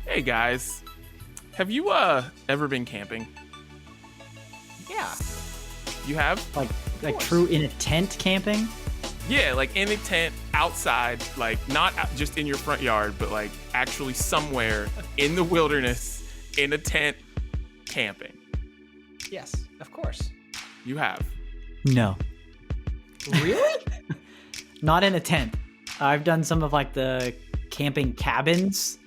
Hey guys, have you ever been camping? Yeah. You have? Like true in a tent camping? Yeah, like in a tent outside, like not just in your front yard, but like actually somewhere in the wilderness in a tent camping. Yes, of course. You have. No. Really? Not in a tent. I've done some of like the camping cabins.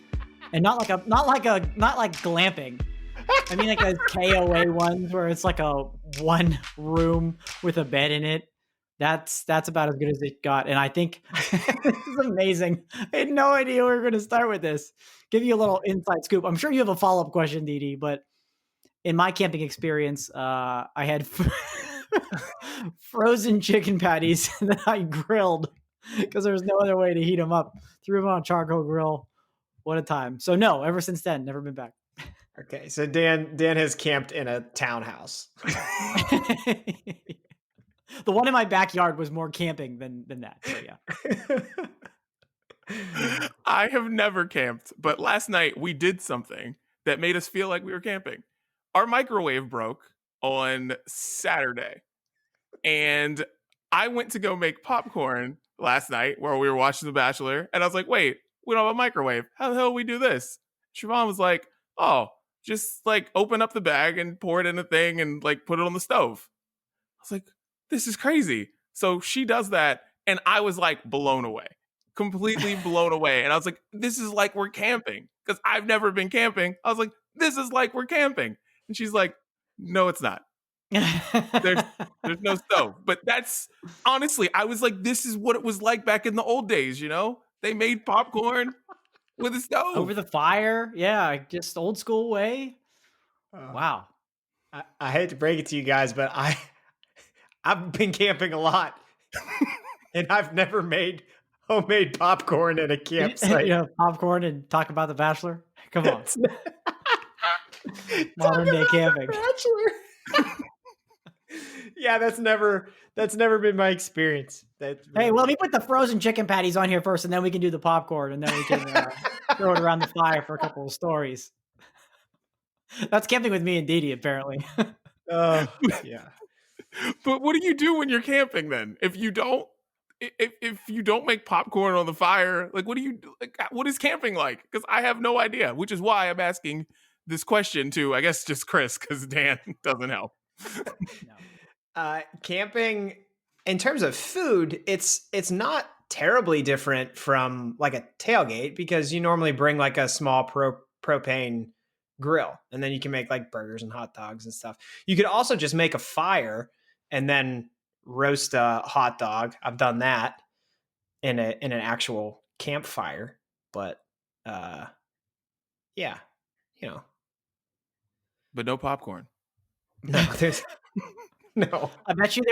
And not like glamping. I mean like a KOA ones where it's like a one room with a bed in it. That's about as good as it got. And I think this is amazing. I had no idea we were going to start with this. Give you a little inside scoop. I'm sure you have a follow-up question, Dee, but in my camping experience, I had frozen chicken patties that I grilled because there was no other way to heat them up. Threw them on a charcoal grill. What a time. So no, ever since then, never been back. Okay, so Dan has camped in a townhouse. The one in my backyard was more camping than that. So yeah. I have never camped, but last night we did something that made us feel like we were camping. Our microwave broke on Saturday, and I went to go make popcorn last night while we were watching The Bachelor, and I was like, wait, we don't have a microwave. How the hell do we do this? Siobhan was like, oh, just like open up the bag and pour it in a thing and like put it on the stove. I was like, this is crazy. So she does that, and I was like blown away, completely blown away. And I was like, this is like we're camping, because I've never been camping. I was like, this is like we're camping. And she's like, no, it's not. There's no stove. But that's honestly, I was like, this is what it was like back in the old days, you know? They made popcorn with a stove. Over the fire. Yeah, just old school way. Wow. I hate to break it to you guys, but I've been camping a lot. And I've never made homemade popcorn at a campsite. You know, popcorn and talk about The Bachelor. Come on. Modern day camping. Yeah, that's never been my experience. Hey, well, let me put the frozen chicken patties on here first, and then we can do the popcorn, and then we can throw it around the fire for a couple of stories. That's camping with me and Dee, apparently. Yeah. But what do you do when you're camping then? If you don't make popcorn on the fire, like what do you do? Like, what is camping like? Because I have no idea, which is why I'm asking this question to, I guess, just Chris, because Dan doesn't help. No. Camping, in terms of food, it's not terribly different from like a tailgate, because you normally bring like a small propane grill, and then you can make like burgers and hot dogs and stuff. You could also just make a fire and then roast a hot dog. I've done that in an actual campfire, but yeah, you know. But no popcorn. No, there's no. I bet you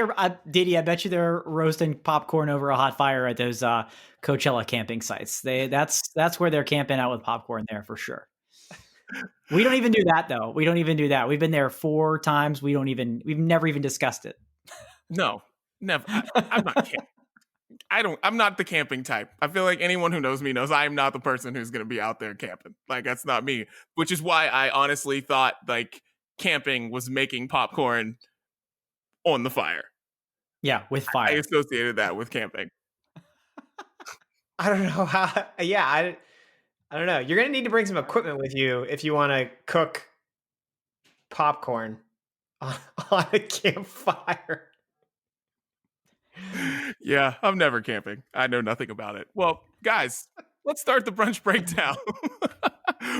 Didi, I bet you they're roasting popcorn over a hot fire at those Coachella camping sites. That's where they're camping out with popcorn there for sure. We don't even do that though. We don't even do that. We've been there 4 times. We've never even discussed it. No, never. I'm not camping. I'm not the camping type. I feel like anyone who knows me knows I am not the person who's going to be out there camping. Like, that's not me, which is why I honestly thought like camping was making popcorn on the fire. Yeah, with fire. I associated that with camping. I don't know how. Yeah, I don't know. You're going to need to bring some equipment with you if you want to cook popcorn on a campfire. Yeah, I'm never camping. I know nothing about it. Well, guys, let's start the brunch breakdown.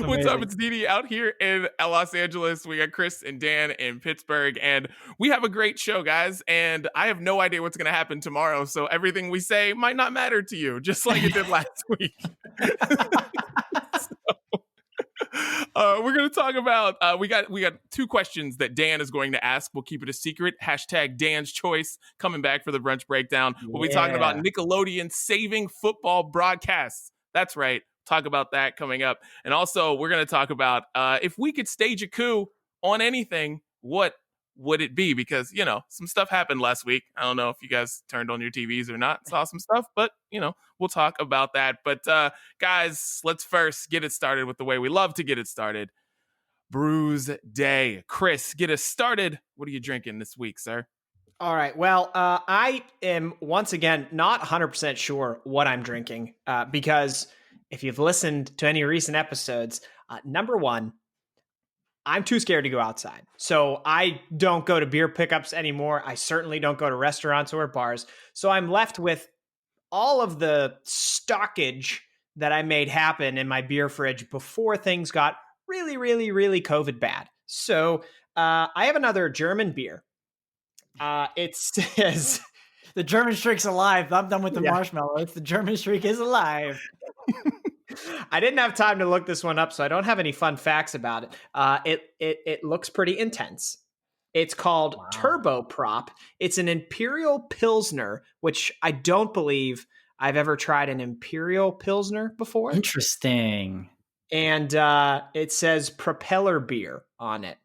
What's up? It's Didi out here in Los Angeles. We got Chris and Dan in Pittsburgh, and we have a great show, guys. And I have no idea what's going to happen tomorrow, so everything we say might not matter to you, just like it did last week. We're going to talk about, we got 2 questions that Dan is going to ask. We'll keep it a secret. # Dan's Choice coming back for the brunch breakdown. We'll be talking about Nickelodeon saving football broadcasts. That's right. Talk about that coming up. And also, we're going to talk about if we could stage a coup on anything, what would it be? Because, some stuff happened last week. I don't know if you guys turned on your TVs or not, saw some stuff, but, we'll talk about that. But, guys, let's first get it started with the way we love to get it started. Brews Day. Chris, get us started. What are you drinking this week, sir? All right. Well, I am once again not 100% sure what I'm drinking because if you've listened to any recent episodes, number one, I'm too scared to go outside. So I don't go to beer pickups anymore. I certainly don't go to restaurants or bars. So I'm left with all of the stockage that I made happen in my beer fridge before things got really, really, really COVID bad. So I have another German beer. It says... The German streak's alive. I'm done with the marshmallow. The German streak is alive. I didn't have time to look this one up, so I don't have any fun facts about it. It looks pretty intense. It's called Turbo Prop. It's an Imperial Pilsner, which I don't believe I've ever tried an Imperial Pilsner before. Interesting. And it says Propeller Beer on it.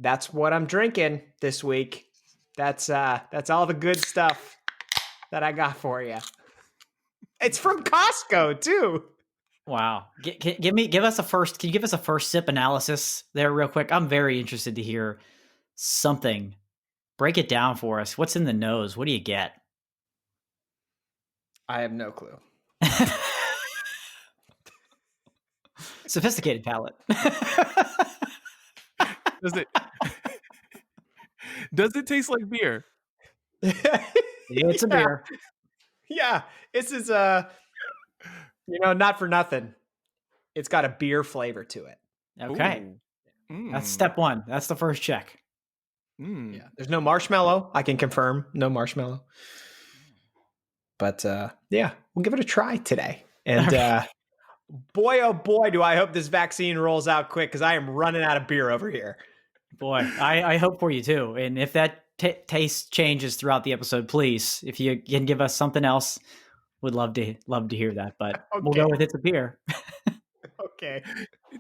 That's what I'm drinking this week. That's all the good stuff that I got for you. It's from Costco too. Wow. Give us a first. Can you give us a first sip analysis there real quick? I'm very interested to hear something. Break it down for us. What's in the nose? What do you get? I have no clue. Sophisticated palate. Does it taste like beer? It's a beer. Yeah, this is not for nothing. It's got a beer flavor to it. Okay. That's step one. That's the first check. Yeah. There's no marshmallow. I can confirm no marshmallow. But we'll give it a try today. And boy, oh boy, do I hope this vaccine rolls out quick because I am running out of beer over here. Boy, I hope for you too. And if that taste changes throughout the episode, please, if you can give us something else, would love to hear that. But We'll go with it's a beer. Okay.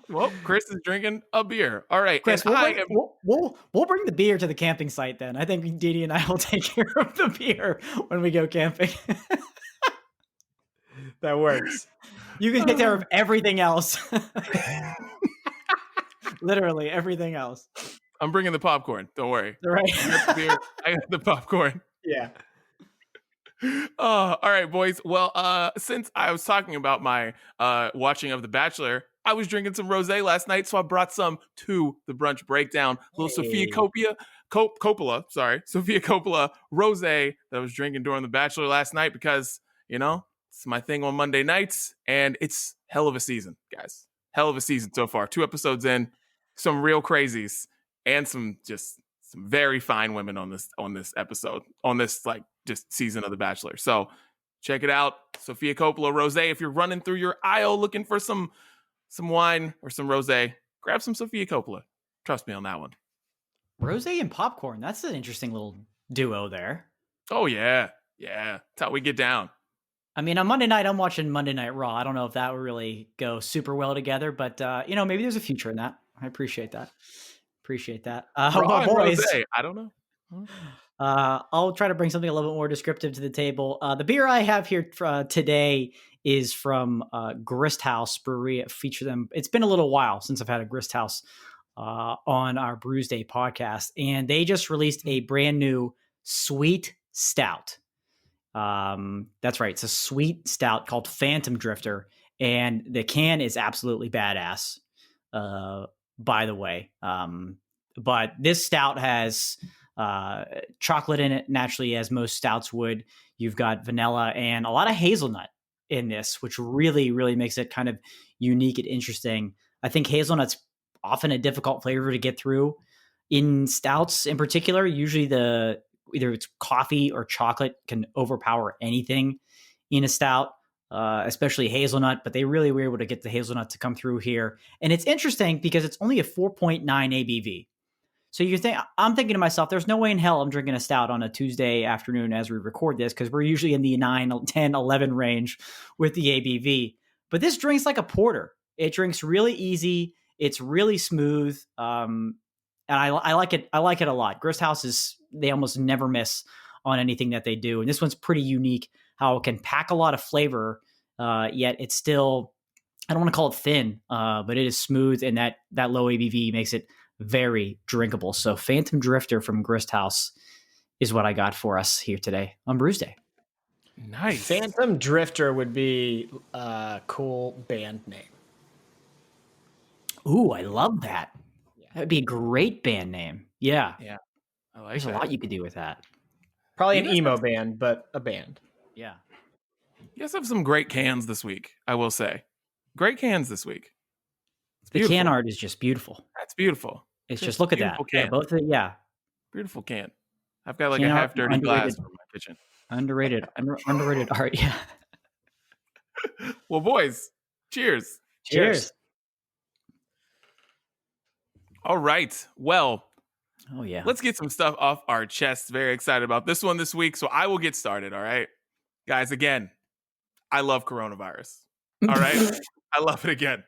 Well, Chris is drinking a beer. All right, Chris, we'll bring the beer to the camping site then. I think Didi and I will take care of the beer when we go camping. That works. You can take care of everything else. Literally everything else. I'm bringing the popcorn. Don't worry. Right. I got the beer. I got the popcorn. Yeah. All right, boys. Well, since I was talking about my watching of The Bachelor, I was drinking some rosé last night, so I brought some to the brunch breakdown. Little Sophia Coppola rosé that I was drinking during The Bachelor last night because, it's my thing on Monday nights, and it's hell of a season, guys. Hell of a season so far. 2 episodes in, some real crazies, and some very fine women on this episode, on this just season of The Bachelor. So check it out. Sophia Coppola rosé. If you're running through your aisle looking for some wine or some rosé, grab some Sophia Coppola. Trust me on that one. Rosé and popcorn. That's an interesting little duo there. Oh yeah. Yeah. That's how we get down. I mean, on Monday night, I'm watching Monday Night Raw. I don't know if that would really go super well together, but maybe there's a future in that. I appreciate that. Raw boys, rosé. I don't know. I'll try to bring something a little bit more descriptive to the table. The beer I have here today is from Grist House Brewery. Feature them. It's been a little while since I've had a Grist House on our Brews Day podcast, and they just released a brand new sweet stout. That's right. It's a sweet stout called Phantom Drifter, and the can is absolutely badass. By the way, but this stout has chocolate in it, naturally, as most stouts would. You've got vanilla and a lot of hazelnut in this, which really, really makes it kind of unique and interesting. I think hazelnut's often a difficult flavor to get through in stouts in particular. Usually either it's coffee or chocolate can overpower anything in a stout, especially hazelnut, but they really were able to get the hazelnut to come through here. And it's interesting because it's only a 4.9 ABV. So I'm thinking to myself, there's no way in hell I'm drinking a stout on a Tuesday afternoon as we record this, because we're usually in the 9, 10, 11 range with the ABV. But this drinks like a porter. It drinks really easy. It's really smooth. And I like it. I like it a lot. Grist House they almost never miss on anything that they do. And this one's pretty unique, how it can pack a lot of flavor, yet it's still, I don't want to call it thin, but it is smooth, and that low ABV makes it very drinkable. So Phantom Drifter from Grist House is what I got for us here today on Brews Day. Nice. Phantom Drifter would be a cool band name. Ooh, I love that. That'd be a great band name. Yeah. Yeah. I like There's that. a lot you could do with that. Probably You an guys emo have- band, but a band. Yeah. You guys have some great cans this week, I will say. Great cans this week. It's The beautiful. can art is just beautiful. That's beautiful. It's just look at that. Beautiful Yeah, can. both of it. Yeah. Beautiful can. I've got like Can a art, half dirty underrated. glass from my kitchen. Underrated art. Yeah. Well, boys, cheers. Cheers. All right. Well, Oh yeah. let's get some stuff off our chests. Very excited about this one this week. So I will get started. All right. Guys, again, I love coronavirus. All right. I love it again.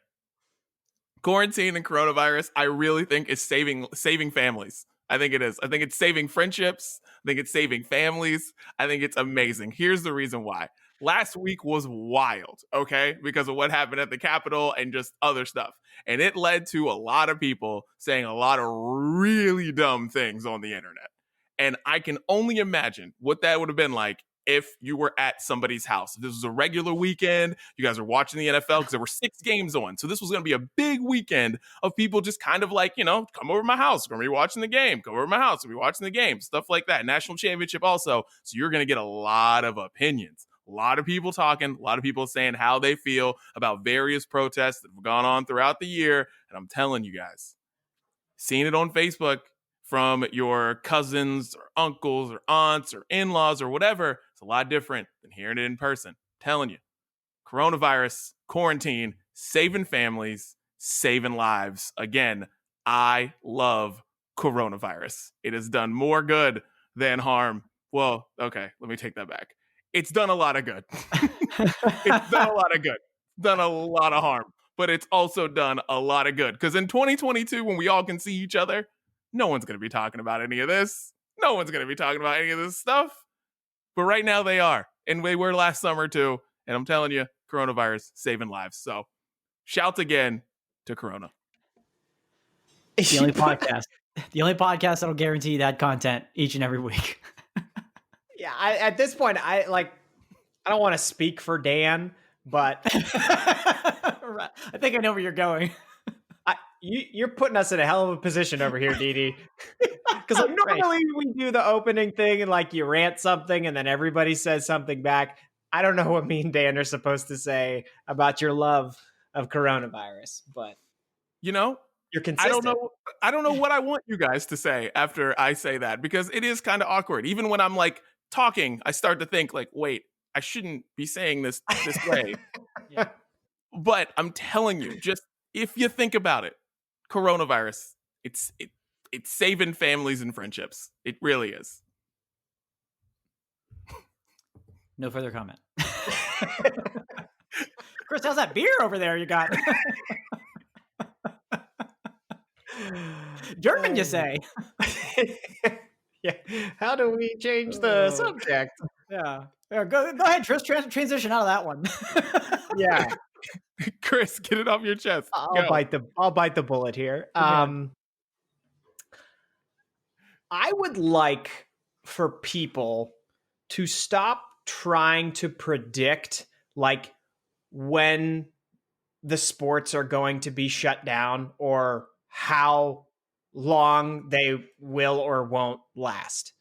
Quarantine and coronavirus, I really think is saving families. I think it is. I think it's saving friendships. I think it's saving families. I think it's amazing. Here's the reason why. Last week was wild, okay? Because of what happened at the Capitol and just other stuff. And it led to a lot of people saying a lot of really dumb things on the internet. And I can only imagine what that would have been like if you were at somebody's house. If this was a regular weekend, you guys are watching the NFL because there were 6 games on. So this was going to be a big weekend of people just kind of like, you know, come over to my house. We're going to be watching the game. Come over to my house. We'll be watching the game. Stuff like that. National championship also. So you're going to get a lot of opinions. A lot of people talking. A lot of people saying how they feel about various protests that have gone on throughout the year. And I'm telling you guys, seeing it on Facebook from your cousins or uncles or aunts or in-laws or whatever, it's a lot different than hearing it in person. I'm telling you, coronavirus, quarantine, saving families, saving lives. Again, I love coronavirus. It has done more good than harm. Well, okay, let me take that back. It's done a lot of good. It's done a lot of good. Done a lot of harm, but it's also done a lot of good. Because in 2022, when we all can see each other, no one's going to be talking about any of this. No one's going to be talking about any of this stuff. But right now they are. And they were last summer too. And I'm telling you, coronavirus saving lives. So shouts again to Corona. The only podcast that'll guarantee that content each and every week. Yeah, at this point, I don't want to speak for Dan, but I think I know where you're going. you're putting us in a hell of a position over here, Didi. Because like, normally we do the opening thing and like you rant something and then everybody says something back. I don't know what me and Dan are supposed to say about your love of coronavirus, but you know, you're consistent. I don't know what I want you guys to say after I say that, because it is kind of awkward. Even when I'm like talking, I start to think like, wait, I shouldn't be saying this way. Yeah. But I'm telling you, just if you think about it, coronavirus, it's saving families and friendships. It really is. No further comment. Chris, how's that beer over there you got? German, you say? Yeah. How do we change the subject? Yeah. Go ahead, Tris. Transition out of that one. Yeah. Chris, get it off your chest. I'll bite the bullet here. Okay. I would like for people to stop trying to predict like when the sports are going to be shut down or how long they will or won't last.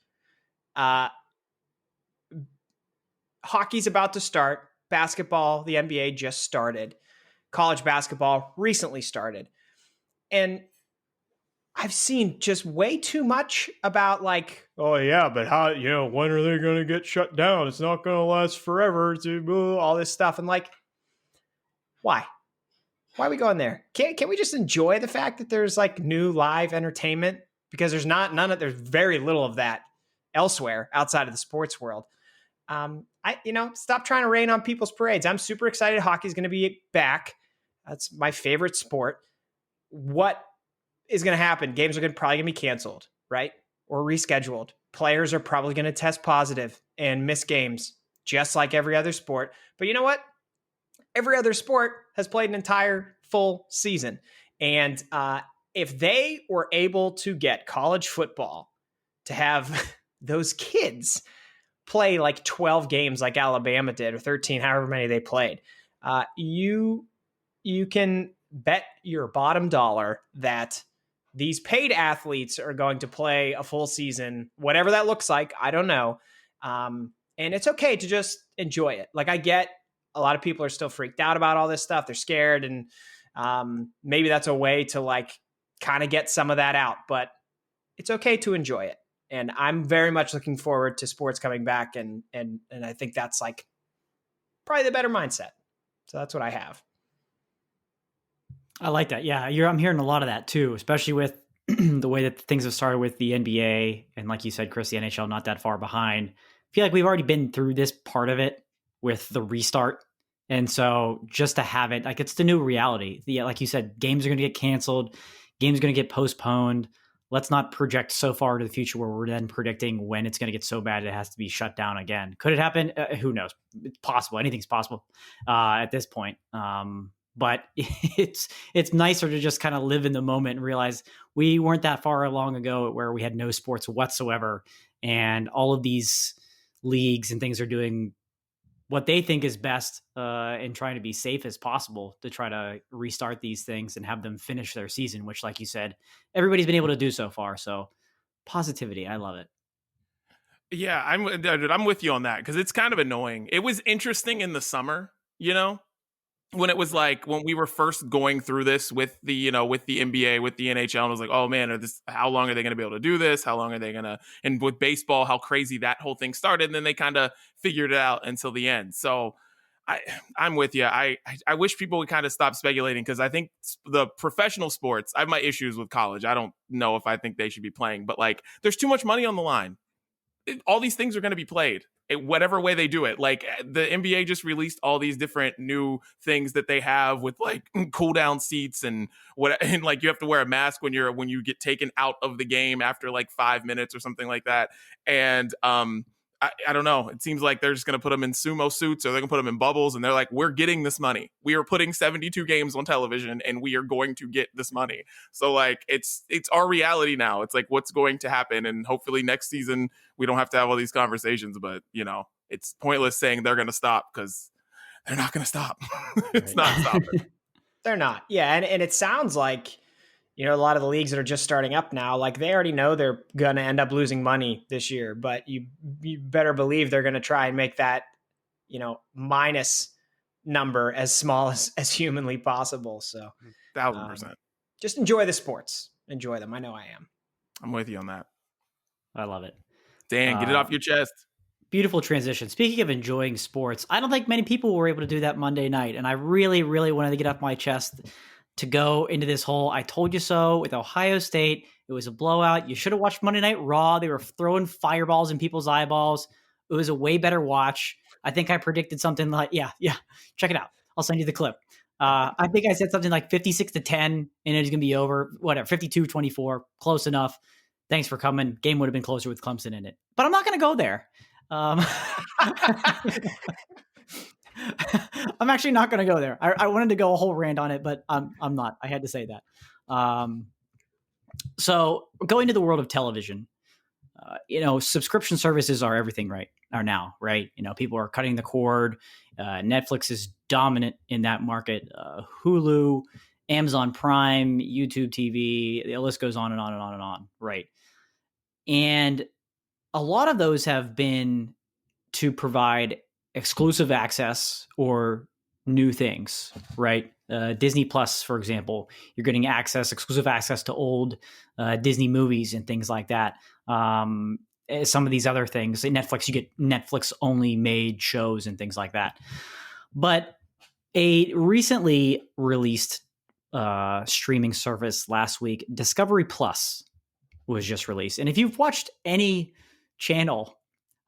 Hockey's about to start. Basketball, the NBA just started. College basketball recently started. And I've seen just way too much about like, oh yeah, but how, when are they going to get shut down? It's not going to last forever. All this stuff. And like, why? Why are we going there? Can't we just enjoy the fact that there's like new live entertainment? Because there's there's very little of that elsewhere outside of the sports world. Stop trying to rain on people's parades. I'm super excited. Hockey's going to be back. That's my favorite sport. What is going to happen. Games are probably going to be canceled, right? Or rescheduled. Players are probably going to test positive and miss games, just like every other sport. But you know what? Every other sport has played an entire full season. And if they were able to get college football to have those kids play like 12 games like Alabama did, or 13, however many they played, you can bet your bottom dollar that these paid athletes are going to play a full season, whatever that looks like. I don't know. And it's okay to just enjoy it. Like, I get a lot of people are still freaked out about all this stuff. They're scared. And maybe that's a way to like kind of get some of that out, but it's okay to enjoy it. And I'm very much looking forward to sports coming back. And I think that's like probably the better mindset. So that's what I have. I like that. Yeah, I'm hearing a lot of that too, especially with the way that things have started with the NBA. And like you said, Chris, the NHL not that far behind. I feel like we've already been through this part of it with the restart. And so just to have it, like, it's the new reality. Like you said, games are going to get canceled. Games are going to get postponed. Let's not project so far into the future where we're then predicting when it's going to get so bad it has to be shut down again. Could it happen? Who knows? It's possible. Anything's possible at this point. But it's nicer to just kind of live in the moment and realize we weren't that far long ago where we had no sports whatsoever. And all of these leagues and things are doing what they think is best and trying to be safe as possible to try to restart these things and have them finish their season, which, like you said, everybody's been able to do so far. So positivity. I love it. Yeah, I'm with you on that, because it's kind of annoying. It was interesting in the summer, when it was like when we were first going through this with the with the NBA, with the NHL, and I was like, oh man, how long are they going to be able to do this? How long are they going to? And with baseball, how crazy that whole thing started, and then they kind of figured it out until the end. So I'm with you. I wish people would kind of stop speculating, because I think the professional sports, I have my issues with college. I don't know if I think they should be playing, but like, there's too much money on the line. All these things are going to be played whatever way they do it. Like, the NBA just released all these different new things that they have with like cool down seats and and like you have to wear a mask when you get taken out of the game after like 5 minutes or something like that. And I don't know. It seems like they're just going to put them in sumo suits, or they're going to put them in bubbles, and they're like, we're getting this money. We are putting 72 games on television, and we are going to get this money. So like, it's our reality now. It's like, what's going to happen, and hopefully next season we don't have to have all these conversations. But it's pointless saying they're going to stop, because they're not going to stop. It's not stopping. They're not. Yeah, and it sounds like a lot of the leagues that are just starting up now, like, they already know they're going to end up losing money this year, but you better believe they're going to try and make that, minus number as small as humanly possible. So 1,000%. Just enjoy the sports. Enjoy them. I know I am. I'm with you on that. I love it. Dan, get it off your chest. Beautiful transition. Speaking of enjoying sports, I don't think many people were able to do that Monday night. And I really, really wanted to get off my chest to go into this whole I told you so with Ohio State. It was a blowout. You should have watched Monday Night Raw. They were throwing fireballs in people's eyeballs. It was a way better watch. I think I predicted something like, yeah, check it out. I'll send you the clip. I think I said something like 56-10 and it's going to be over. Whatever, 52-24, close enough. Thanks for coming. Game would have been closer with Clemson in it. But I'm not going to go there. I'm actually not going to go there. I wanted to go a whole rant on it, but I'm not. I had to say that. So going to the world of television, subscription services are everything now, right? People are cutting the cord. Netflix is dominant in that market. Hulu, Amazon Prime, YouTube TV, the list goes on and on and on and on, right? And a lot of those have been to provide exclusive access or new things, right? Disney Plus, for example, you're getting exclusive access to old Disney movies and things like that. Some of these other things, in Netflix, you get Netflix only made shows and things like that. But a recently released streaming service last week, Discovery Plus, was just released. And if you've watched any channel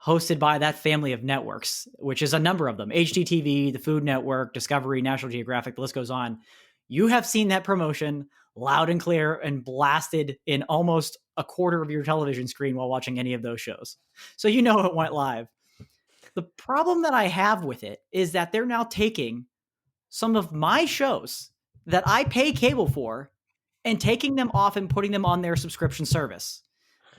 hosted by that family of networks, which is a number of them, HGTV, the Food Network, Discovery, National Geographic, the list goes on, you have seen that promotion loud and clear and blasted in almost a quarter of your television screen while watching any of those shows. So you know it went live. The problem that I have with it is that they're now taking some of my shows that I pay cable for and taking them off and putting them on their subscription service.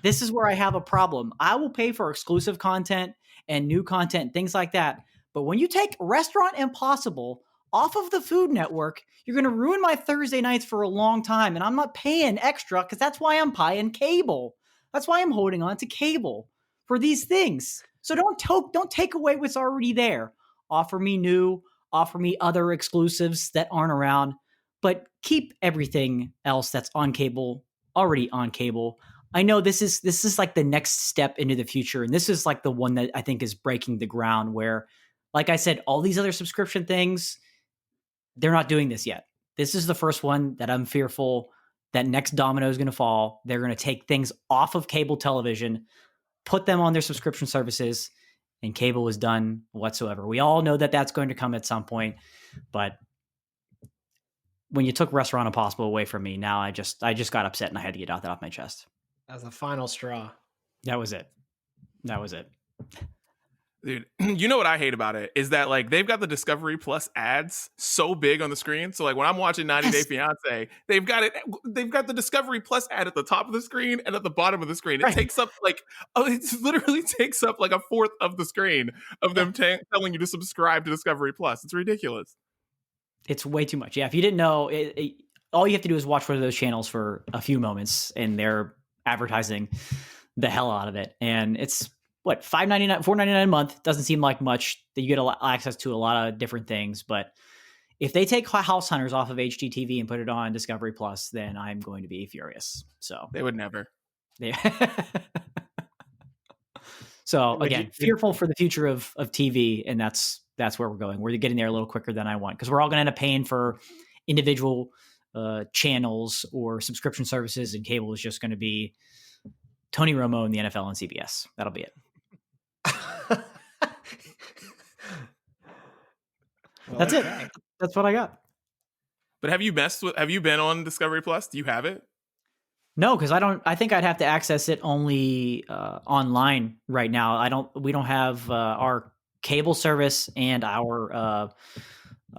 This is where I have a problem. I will pay for exclusive content and new content, things like that. But when you take Restaurant Impossible off of the Food Network, you're going to ruin my Thursday nights for a long time. And I'm not paying extra because that's why I'm buying cable. That's why I'm holding on to cable for these things. So don't take away what's already there. Offer me new, offer me other exclusives that aren't around, but keep everything else that's on cable already on cable. I know this is like the next step into the future. And this is like the one that I think is breaking the ground where, like I said, all these other subscription things, they're not doing this yet. This is the first one that I'm fearful that next domino is going to fall. They're going to take things off of cable television, put them on their subscription services, and cable is done whatsoever. We all know that that's going to come at some point, but when you took Restaurant Impossible away from me, now I just got upset and I had to get that off my chest. That was the final straw. That was it. Dude, you know what I hate about it is that like they've got the Discovery Plus ads so big on the screen. So like when I'm watching 90 Day Fiance, they've got the Discovery Plus ad at the top of the screen and at the bottom of the screen. It takes up like it literally takes up like a fourth of the screen of them telling you to subscribe to Discovery Plus. It's ridiculous. It's way too much. Yeah, if you didn't know, all you have to do is watch one of those channels for a few moments, and they're advertising the hell out of it. And it's what, $5.99, $4.99 a month. Doesn't seem like much. That you get access to a lot of different things. But if they take House Hunters off of HGTV and put it on Discovery Plus, then I'm going to be furious. So they would never. So again, fearful for the future of TV, and that's where we're going. We're getting there a little quicker than I want because we're all going to end up paying for individual channels or subscription services, and cable is just going to be Tony Romo and the NFL and CBS. That'll be it. That's it. That's what I got. But have you been on Discovery Plus? Do you have it? No, because I think I'd have to access it only online right now. We don't have our cable service, and our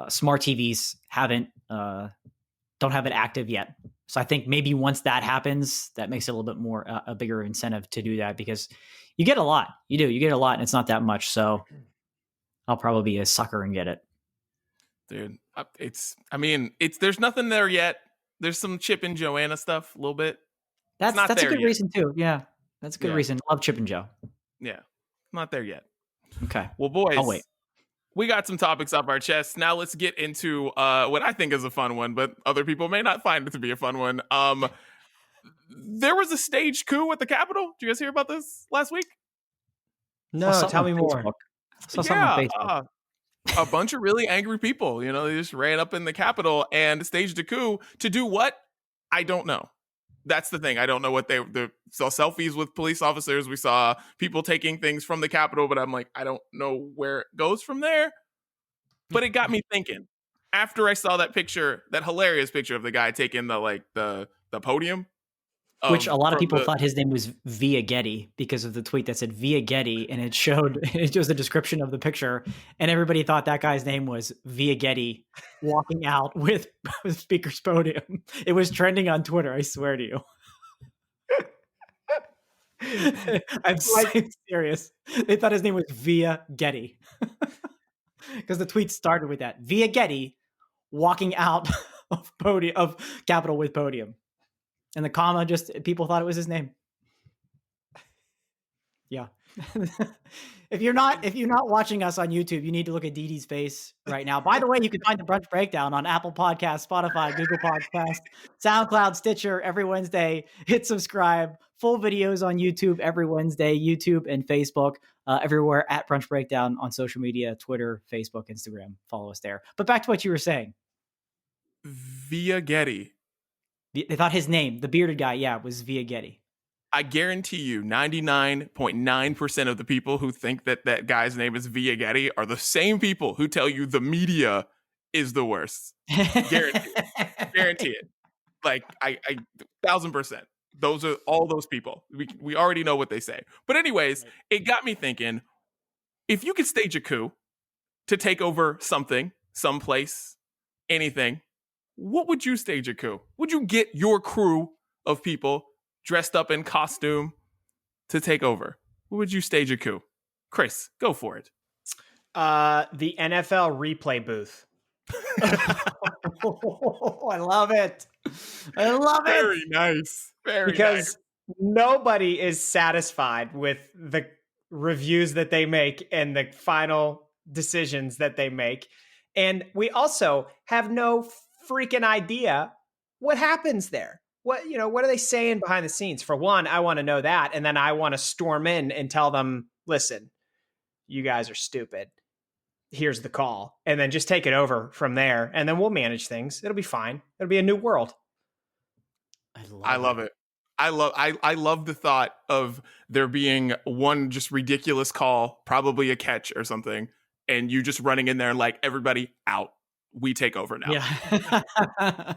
smart TVs don't have it active yet. So I think maybe once that happens, that makes it a little bit more a bigger incentive to do that, because you get a lot. You get a lot, and it's not that much. So I'll probably be a sucker and get it. Dude, there's nothing there yet. There's some Chip and Joanna stuff a little bit. That's a good reason too. Yeah, that's a good reason. Love Chip and Jo. Yeah, not there yet. Okay. Well, boys, I'll wait. We got some topics off our chests. Now let's get into what I think is a fun one, but other people may not find it to be a fun one. There was a staged coup at the Capitol. Did you guys hear about this last week? No, tell me more. A bunch of really angry people, they just ran up in the Capitol and staged a coup to do what? I don't know. That's the thing. I don't know what they saw selfies with police officers. We saw people taking things from the Capitol, but I'm like, I don't know where it goes from there. But it got me thinking. After I saw that picture, that hilarious picture of the guy taking the podium. Which a lot of people thought his name was Via Getty because of the tweet that said Via Getty, and it was the description of the picture, and everybody thought that guy's name was Via Getty walking out with Speaker's podium. It was trending on Twitter, I swear to you. I'm serious. They thought his name was Via Getty because the tweet started with that. Via Getty walking out of Capitol with podium. And the comma, just people thought it was his name. Yeah. If you're not watching us on YouTube, you need to look at Dee Dee's face right now. By the way, you can find the Brunch Breakdown on Apple Podcasts, Spotify, Google Podcasts, SoundCloud, Stitcher every Wednesday. Hit subscribe. Full videos on YouTube every Wednesday, YouTube and Facebook, everywhere at Brunch Breakdown on social media, Twitter, Facebook, Instagram. Follow us there. But back to what you were saying. Via Getty. They thought his name, the bearded guy, was Via Getty. I guarantee you 99.9% of the people who think that guy's name is Via Getty are the same people who tell you the media is the worst. Guarantee it. Like I 1,000%. Those are all those people. We already know what they say. But anyways, it got me thinking, if you could stage a coup to take over something, someplace, anything, what would you stage a coup? Would you get your crew of people dressed up in costume to take over? What would you stage a coup? Chris, go for it. The NFL replay booth. I love it. I love it. Very nice. Very Because nice. nobody is satisfied with the reviews that they make and the final decisions that they make. And we also have no freaking idea what happens there. What are they saying behind the scenes? For one, I want to know that. And then I want to storm in and tell them, listen, you guys are stupid. Here's the call. And then just take it over from there. And then we'll manage things. It'll be fine. It'll be a new world. I love it. I love the thought of there being one just ridiculous call, probably a catch or something, and you just running in there like, everybody out. We take over now. Yeah.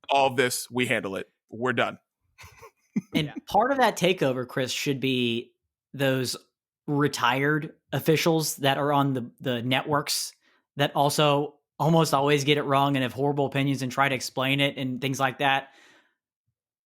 All of this, we handle it. We're done. And part of that takeover, Chris, should be those retired officials that are on the networks that also almost always get it wrong and have horrible opinions and try to explain it and things like that.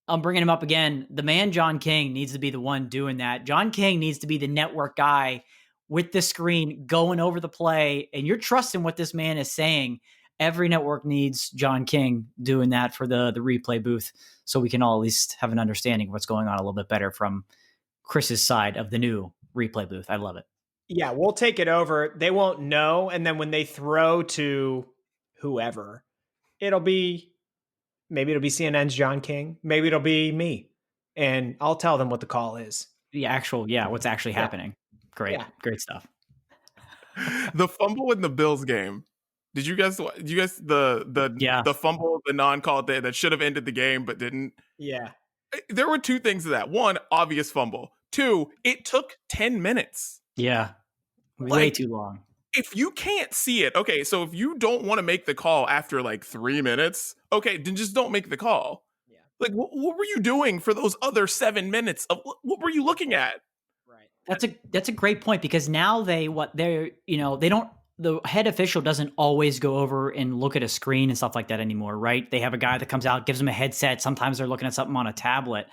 I'm bringing him up again. The man, John King, needs to be the one doing that. John King needs to be the network guy with the screen going over the play, and you're trusting what this man is saying. Every network needs John King doing that for the replay booth, so we can all at least have an understanding of what's going on a little bit better from Chris's side of the new replay booth. I love it. Yeah, we'll take it over. They won't know, and then when they throw to whoever, maybe it'll be CNN's John King. Maybe it'll be me. And I'll tell them what the call is. What's actually happening. Great. Yeah. Great stuff. The fumble in the Bills game. Did you guys the fumble, the non-call that should have ended the game but didn't? Yeah. There were two things to that. One, obvious fumble. Two, it took 10 minutes. Yeah. Way too long. If you can't see it, okay, so if you don't want to make the call after like 3 minutes, okay, then just don't make the call. Yeah. Like, what were you doing for those other 7 minutes? What were you looking at? Right. That's a great point, because now the head official doesn't always go over and look at a screen and stuff like that anymore, right? They have a guy that comes out, gives them a headset. Sometimes they're looking at something on a tablet.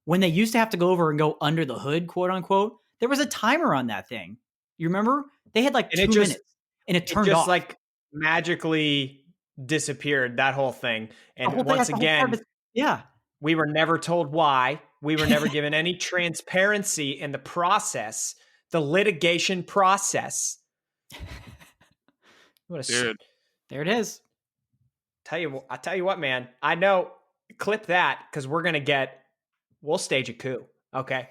When they used to have to go over and go under the hood, quote unquote, there was a timer on that thing. You remember? They had like 2 minutes, and it turned off. Like magically disappeared, that whole thing. And once again, we were never told why. We were never given any transparency in the process, the litigation process. Dude. There it is. I tell you what, man. I know. Clip that, because we'll stage a coup. Okay.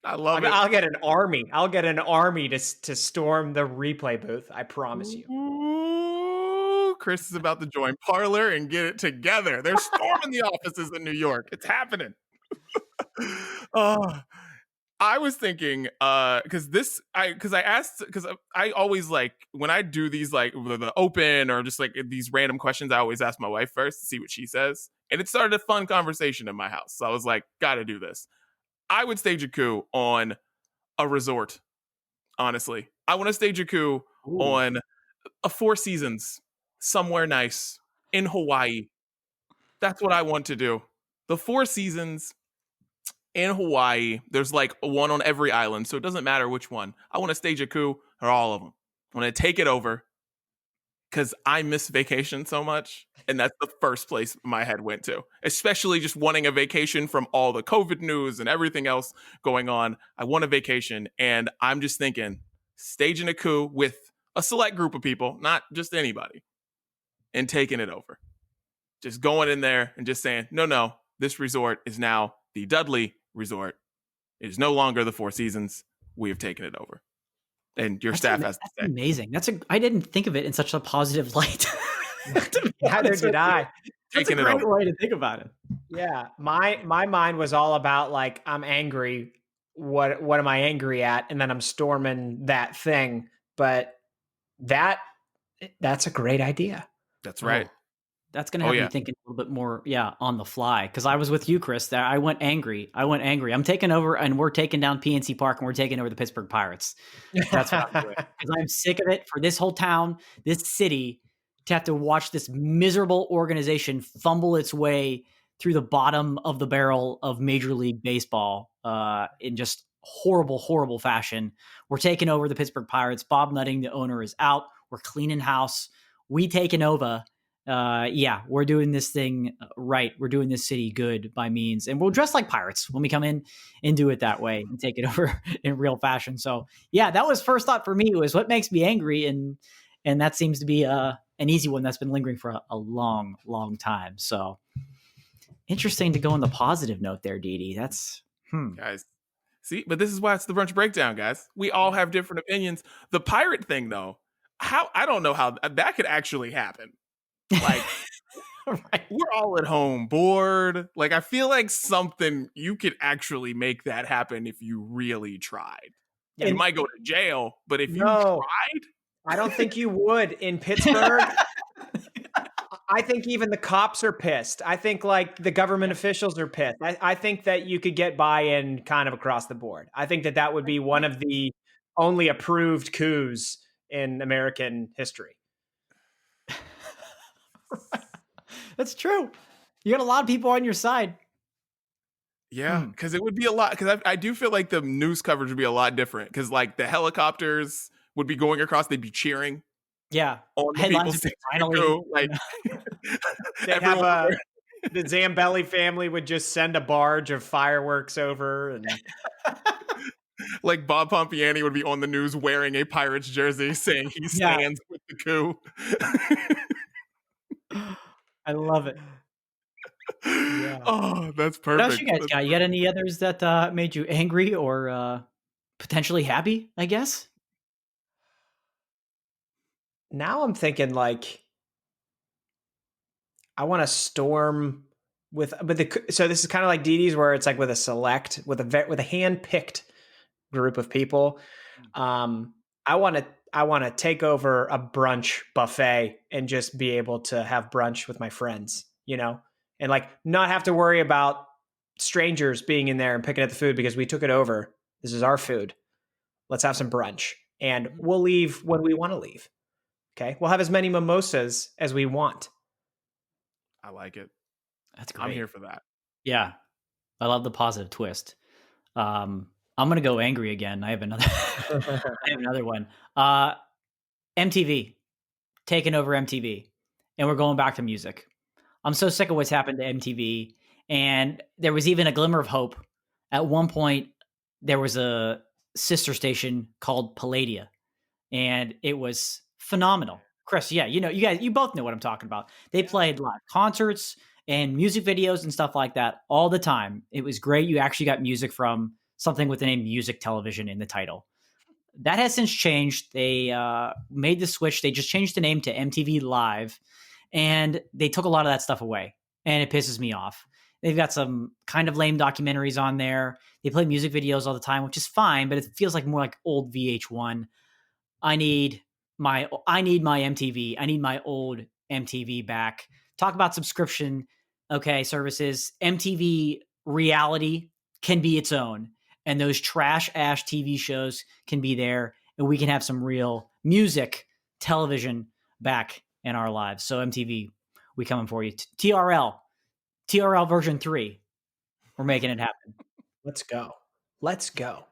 I love it. I'll get an army. I'll get an army to storm the replay booth. I promise you. Ooh, Chris is about to join Parler and get it together. They're storming the offices in New York. It's happening. I was thinking, because I always like when I do these like the open or just like these random questions, I always ask my wife first to see what she says, and it started a fun conversation in my house. So I was like, gotta do this. I would stage a coup on a resort. Honestly, I want to stage a coup on a Four Seasons somewhere nice in Hawaii. That's what I want to do. The Four Seasons in Hawaii. There's like one on every island, so it doesn't matter which one. I want to stage a coup or all of them. I want to take it over because I miss vacation so much. And that's the first place my head went to, especially just wanting a vacation from all the COVID news and everything else going on. I want a vacation, and I'm just thinking staging a coup with a select group of people, not just anybody, and taking it over. Just going in there and just saying, no, this resort is now the Dudley Resort. It is no longer the Four Seasons. We have taken it over. And your staff has to say. Amazing. I didn't think of it in such a positive light. Neither did I. That's a great way to think about it. Yeah. My mind was all about like, I'm angry. What am I angry at? And then I'm storming that thing. But that's a great idea. That's right. That's gonna Oh have me yeah. thinking a little bit more, yeah, on the fly. Because I was with you, Chris. That I went angry. I'm taking over, and we're taking down PNC Park, and we're taking over the Pittsburgh Pirates. That's what I'm doing because I'm sick of it for this whole town, this city, to have to watch this miserable organization fumble its way through the bottom of the barrel of Major League Baseball in just horrible, horrible fashion. We're taking over the Pittsburgh Pirates. Bob Nutting, the owner, is out. We're cleaning house. We taking over. Yeah, we're doing this thing right. We're doing this city good by means, and we'll dress like pirates when we come in and do it that way and take it over in real fashion. So yeah, that was first thought for me, was what makes me angry, and that seems to be an easy one that's been lingering for a long, long time. So interesting to go on the positive note there, Dee. That's Guys. See, but this is why it's the brunch breakdown, guys. We all have different opinions. The pirate thing, though, how I don't know how that could actually happen. Like, right. we're all at home bored. Like, I feel like something you could actually make that happen if you really tried. Yeah. You might go to jail, but if you No. tried, I don't think you would in Pittsburgh. I think even the cops are pissed. I think like the government officials are pissed. I think that you could get buy-in kind of across the board. I think that that would be one of the only approved coups in American history. That's true. You got a lot of people on your side. yeah, because it would be a lot. Because I do feel like the news coverage would be a lot different. Because like the helicopters would be going across, they'd be cheering Yeah, on the headlines people. would be finally. Like They'd have the Zambelli family would just send a barge of fireworks over, and like Bob Pompiani would be on the news wearing a Pirates jersey, saying he stands with the coup. I love it. Yeah. Oh, that's perfect. What else you guys got? You got any others that made you angry or potentially happy, I guess? now I'm thinking like I want to storm so this is kind of like Dee Dee's, where it's like with a hand picked group of people. I want to take over a brunch buffet and just be able to have brunch with my friends, and like not have to worry about strangers being in there and picking at the food because we took it over. This is our food. Let's have some brunch, and we'll leave when we want to leave. Okay, we'll have as many mimosas as we want. I like it. That's great. I'm here for that. Yeah, I love the positive twist. I'm gonna go angry again. I have another. I have another one. MTV taking over MTV, and we're going back to music. I'm so sick of what's happened to MTV, and there was even a glimmer of hope. At one point, there was a sister station called Palladia, and it was phenomenal. Chris, yeah, you both know what I'm talking about. They played live concerts and music videos and stuff like that all the time. It was great. You actually got music from something with the name Music Television in the title. That has since changed. They made the switch. They just changed the name to MTV Live, and they took a lot of that stuff away, and it pisses me off. They've got some kind of lame documentaries on there. They play music videos all the time, which is fine, but it feels like more like old VH1. I need my MTV. I need my old MTV back. Talk about subscription, services. MTV Reality can be its own, and those trash ash TV shows can be there, and we can have some real music television back in our lives. So MTV, we coming for you. TRL version 3. We're making it happen. Let's go.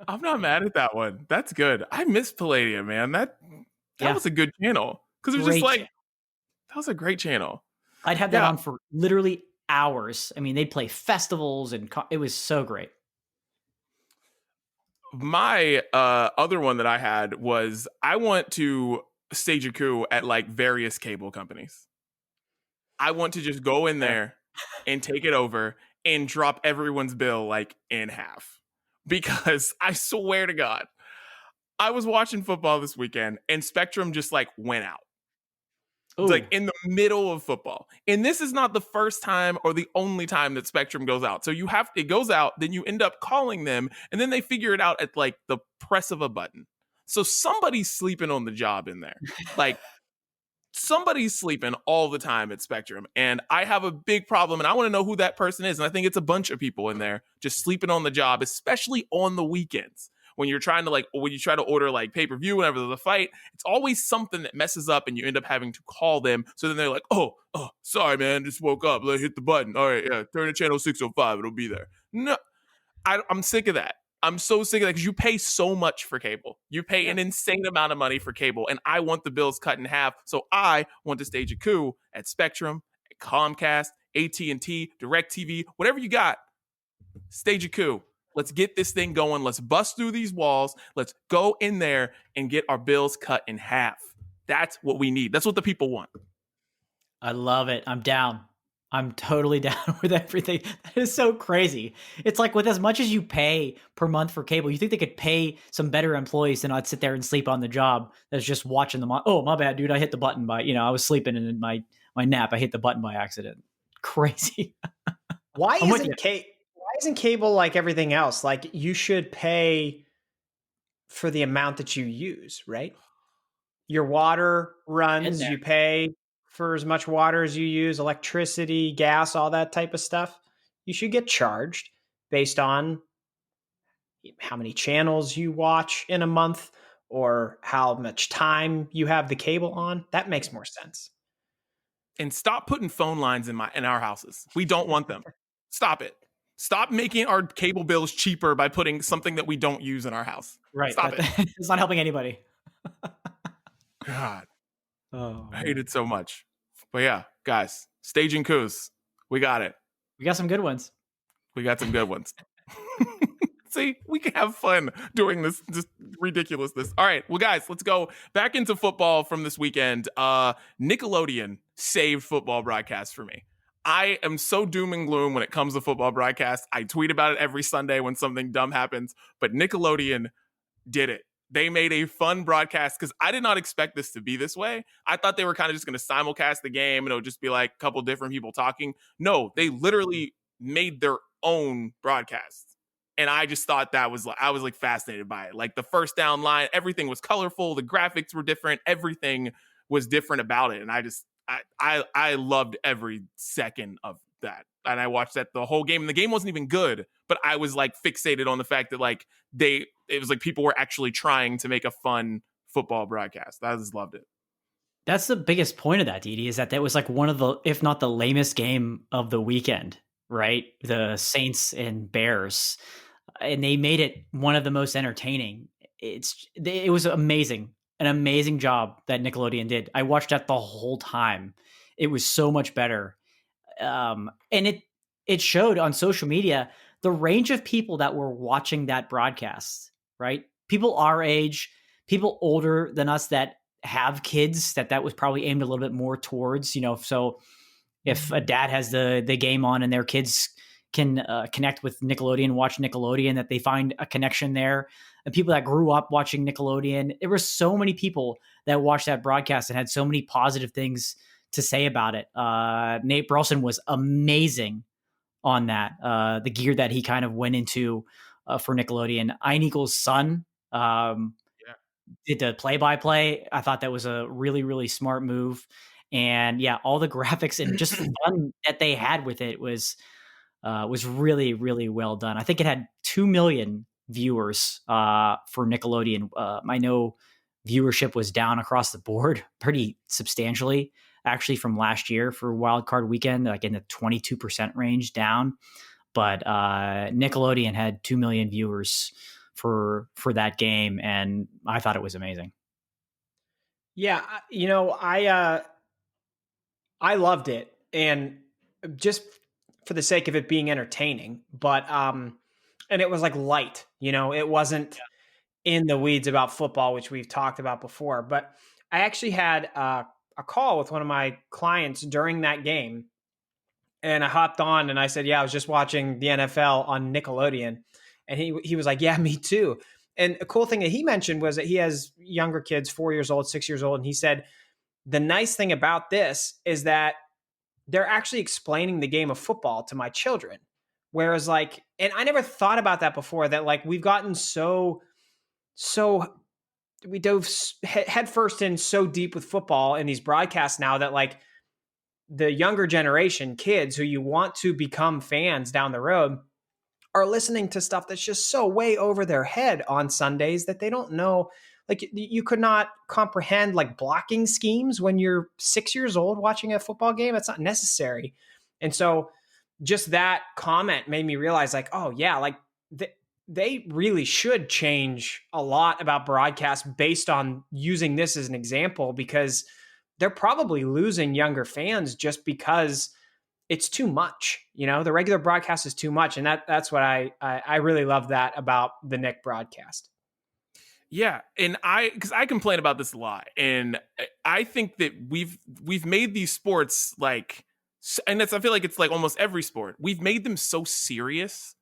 I'm not mad at that one. That's good. I miss Palladium, man. That was a good channel. Because it was just like, that was a great channel. I'd have that on for literally hours. I mean, they'd play festivals, and it was so great. My other one that I had was, I want to stage a coup at like various cable companies. I want to just go in there and take it over and drop everyone's bill like in half. Because I swear to God, I was watching football this weekend and Spectrum just like went out. It's like in the middle of football. And this is not the first time or the only time that Spectrum goes out. So it goes out, then you end up calling them, and then they figure it out at like the press of a button. So somebody's sleeping on the job in there. Like, somebody's sleeping all the time at Spectrum, and I have a big problem, and I want to know who that person is. And I think it's a bunch of people in there just sleeping on the job, especially on the weekends. When you're trying to when you try to order like pay-per-view whenever there's a fight, it's always something that messes up and you end up having to call them. So then they're like, oh, sorry, man, just woke up. Let hit the button. All right, yeah, turn to channel 605. It'll be there. No, I'm sick of that. I'm so sick of that because you pay so much for cable. You pay an insane amount of money for cable, and I want the bills cut in half. So I want to stage a coup at Spectrum, at Comcast, AT&T, DirecTV, whatever you got. Stage a coup. Let's get this thing going. Let's bust through these walls. Let's go in there and get our bills cut in half. That's what we need. That's what the people want. I love it. I'm down. I'm totally down with everything. That is so crazy. It's like with as much as you pay per month for cable, you think they could pay some better employees to not sit there and sleep on the job that's just watching them. Oh, my bad, dude. I hit the button I was sleeping and in my nap, I hit the button by accident. Crazy. Why isn't cable like everything else? Like you should pay for the amount that you use, right? Your water runs, you pay for as much water as you use, electricity, gas, all that type of stuff. You should get charged based on how many channels you watch in a month or how much time you have the cable on. That makes more sense. And stop putting phone lines in our houses. We don't want them. Stop it. Stop making our cable bills cheaper by putting something that we don't use in our house. Right. Stop it. It's not helping anybody. God. Oh, I hate it so much. But yeah, guys, staging coups. We got it. We got some good ones. We got some good ones. See, we can have fun doing this just ridiculousness. All right, well, guys, let's go back into football from this weekend. Nickelodeon saved football broadcasts for me. I am so doom and gloom when it comes to football broadcasts. I tweet about it every Sunday when something dumb happens, but Nickelodeon did it. They made a fun broadcast because I did not expect this to be this way. I thought they were kind of just going to simulcast the game and it would just be like a couple different people talking. No, they literally made their own broadcast. And I just thought I was like fascinated by it. Like the first down line, everything was colorful. The graphics were different. Everything was different about it. And I loved every second of that. And I watched that the whole game. And the game wasn't even good, but I was like fixated on the fact that like it was like people were actually trying to make a fun football broadcast. I just loved it. That's the biggest point of that, Didi, is that was like one of the, if not the lamest game of the weekend, right? The Saints and Bears. And they made it one of the most entertaining. It was amazing. An amazing job that Nickelodeon did. I watched that the whole time. It was so much better. And it showed on social media the range of people that were watching that broadcast, right? People our age, people older than us that have kids that was probably aimed a little bit more towards, so if a dad has the game on and their kids can connect with Nickelodeon, watch Nickelodeon, that they find a connection there. And people that grew up watching Nickelodeon, there were so many people that watched that broadcast and had so many positive things to say about it. Nate Burleson was amazing on that. The gear that he kind of went into for Nickelodeon. Ian Eagle's son did the play-by-play. I thought that was a really, really smart move. And yeah, all the graphics and just fun that they had with it was really, really well done. I think it had 2 million viewers for Nickelodeon. I know viewership was down across the board pretty substantially, actually, from last year for Wild Card Weekend, like in the 22% range down. But Nickelodeon had 2 million viewers for that game, and I thought it was amazing. Yeah, I loved it, and just for the sake of it being entertaining, but and it was like light, it wasn't in the weeds about football, which we've talked about before. But I actually had a call with one of my clients during that game, and I hopped on and I said, "Yeah, I was just watching the NFL on Nickelodeon," and he was like, "Yeah, me too." And a cool thing that he mentioned was that he has younger kids, 4 years old, 6 years old, and he said the nice thing about this is that they're actually explaining the game of football to my children. Whereas and I never thought about that before, that like we've gotten so we dove headfirst in so deep with football in these broadcasts now that like the younger generation kids who you want to become fans down the road are listening to stuff that's just so way over their head on Sundays that they don't know. Like you could not comprehend like blocking schemes when you're 6 years old watching a football game. It's not necessary. And so just that comment made me realize like, oh yeah, like they really should change a lot about broadcast based on using this as an example, because they're probably losing younger fans just because it's too much. You know, the regular broadcast is too much. And that's what I really love that about the Nick broadcast. Yeah, and because I complain about this a lot, and I think that we've made these sports like, and I feel like it's like almost every sport. We've made them so serious,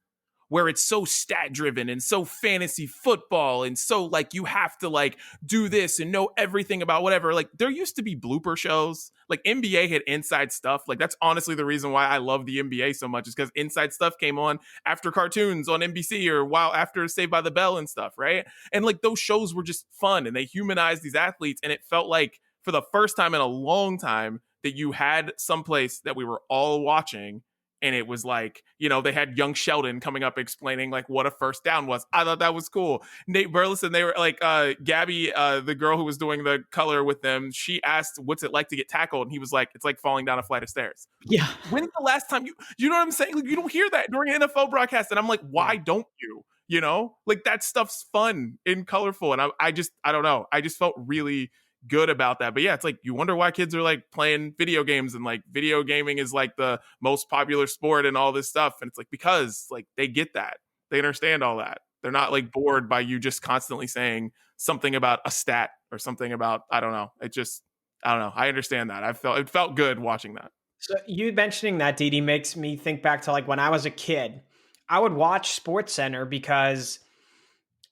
where it's so stat driven and so fantasy football and so like you have to like do this and know everything about whatever. Like there used to be blooper shows. Like NBA had inside stuff. Like that's honestly the reason why I love the NBA so much, is because inside stuff came on after cartoons on NBC or while after Saved by the Bell and stuff, right? And like those shows were just fun and they humanized these athletes, and it felt like for the first time in a long time that you had someplace that we were all watching. And it was like, you know, they had young Sheldon coming up explaining like what a first down was. I thought that was cool. Nate Burleson, they were like, Gabby, the girl who was doing the color with them, she asked, what's it like to get tackled? And he was like, it's like falling down a flight of stairs. Yeah. When's the last time you know what I'm saying? Like, you don't hear that during an NFL broadcast. And I'm like, why don't you? You know, like that stuff's fun and colorful. And I don't know. I just felt really good about that. But yeah, it's like you wonder why kids are like playing video games and like video gaming is like the most popular sport and all this stuff. And it's like because like they get that. They understand all that. They're not like bored by you just constantly saying something about a stat or something about, I don't know. I don't know. I understand that. It felt good watching that. So you mentioning that, Didi, makes me think back to like when I was a kid. I would watch Sports Center because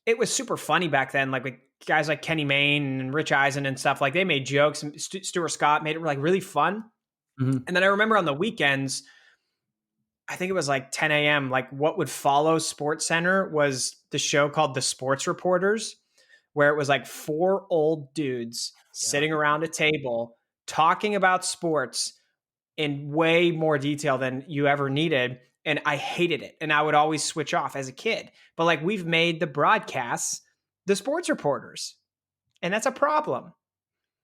it was super funny back then. Like guys like Kenny Mayne and Rich Eisen and stuff, like they made jokes, and Stuart Scott made it like really fun. Mm-hmm. And then I remember on the weekends, I think it was like 10 a.m. Like what would follow Sports Center was the show called The Sports Reporters, where it was like four old dudes sitting around a table talking about sports in way more detail than you ever needed. And I hated it. And I would always switch off as a kid. But like we've made the broadcasts the sports reporters, and that's a problem.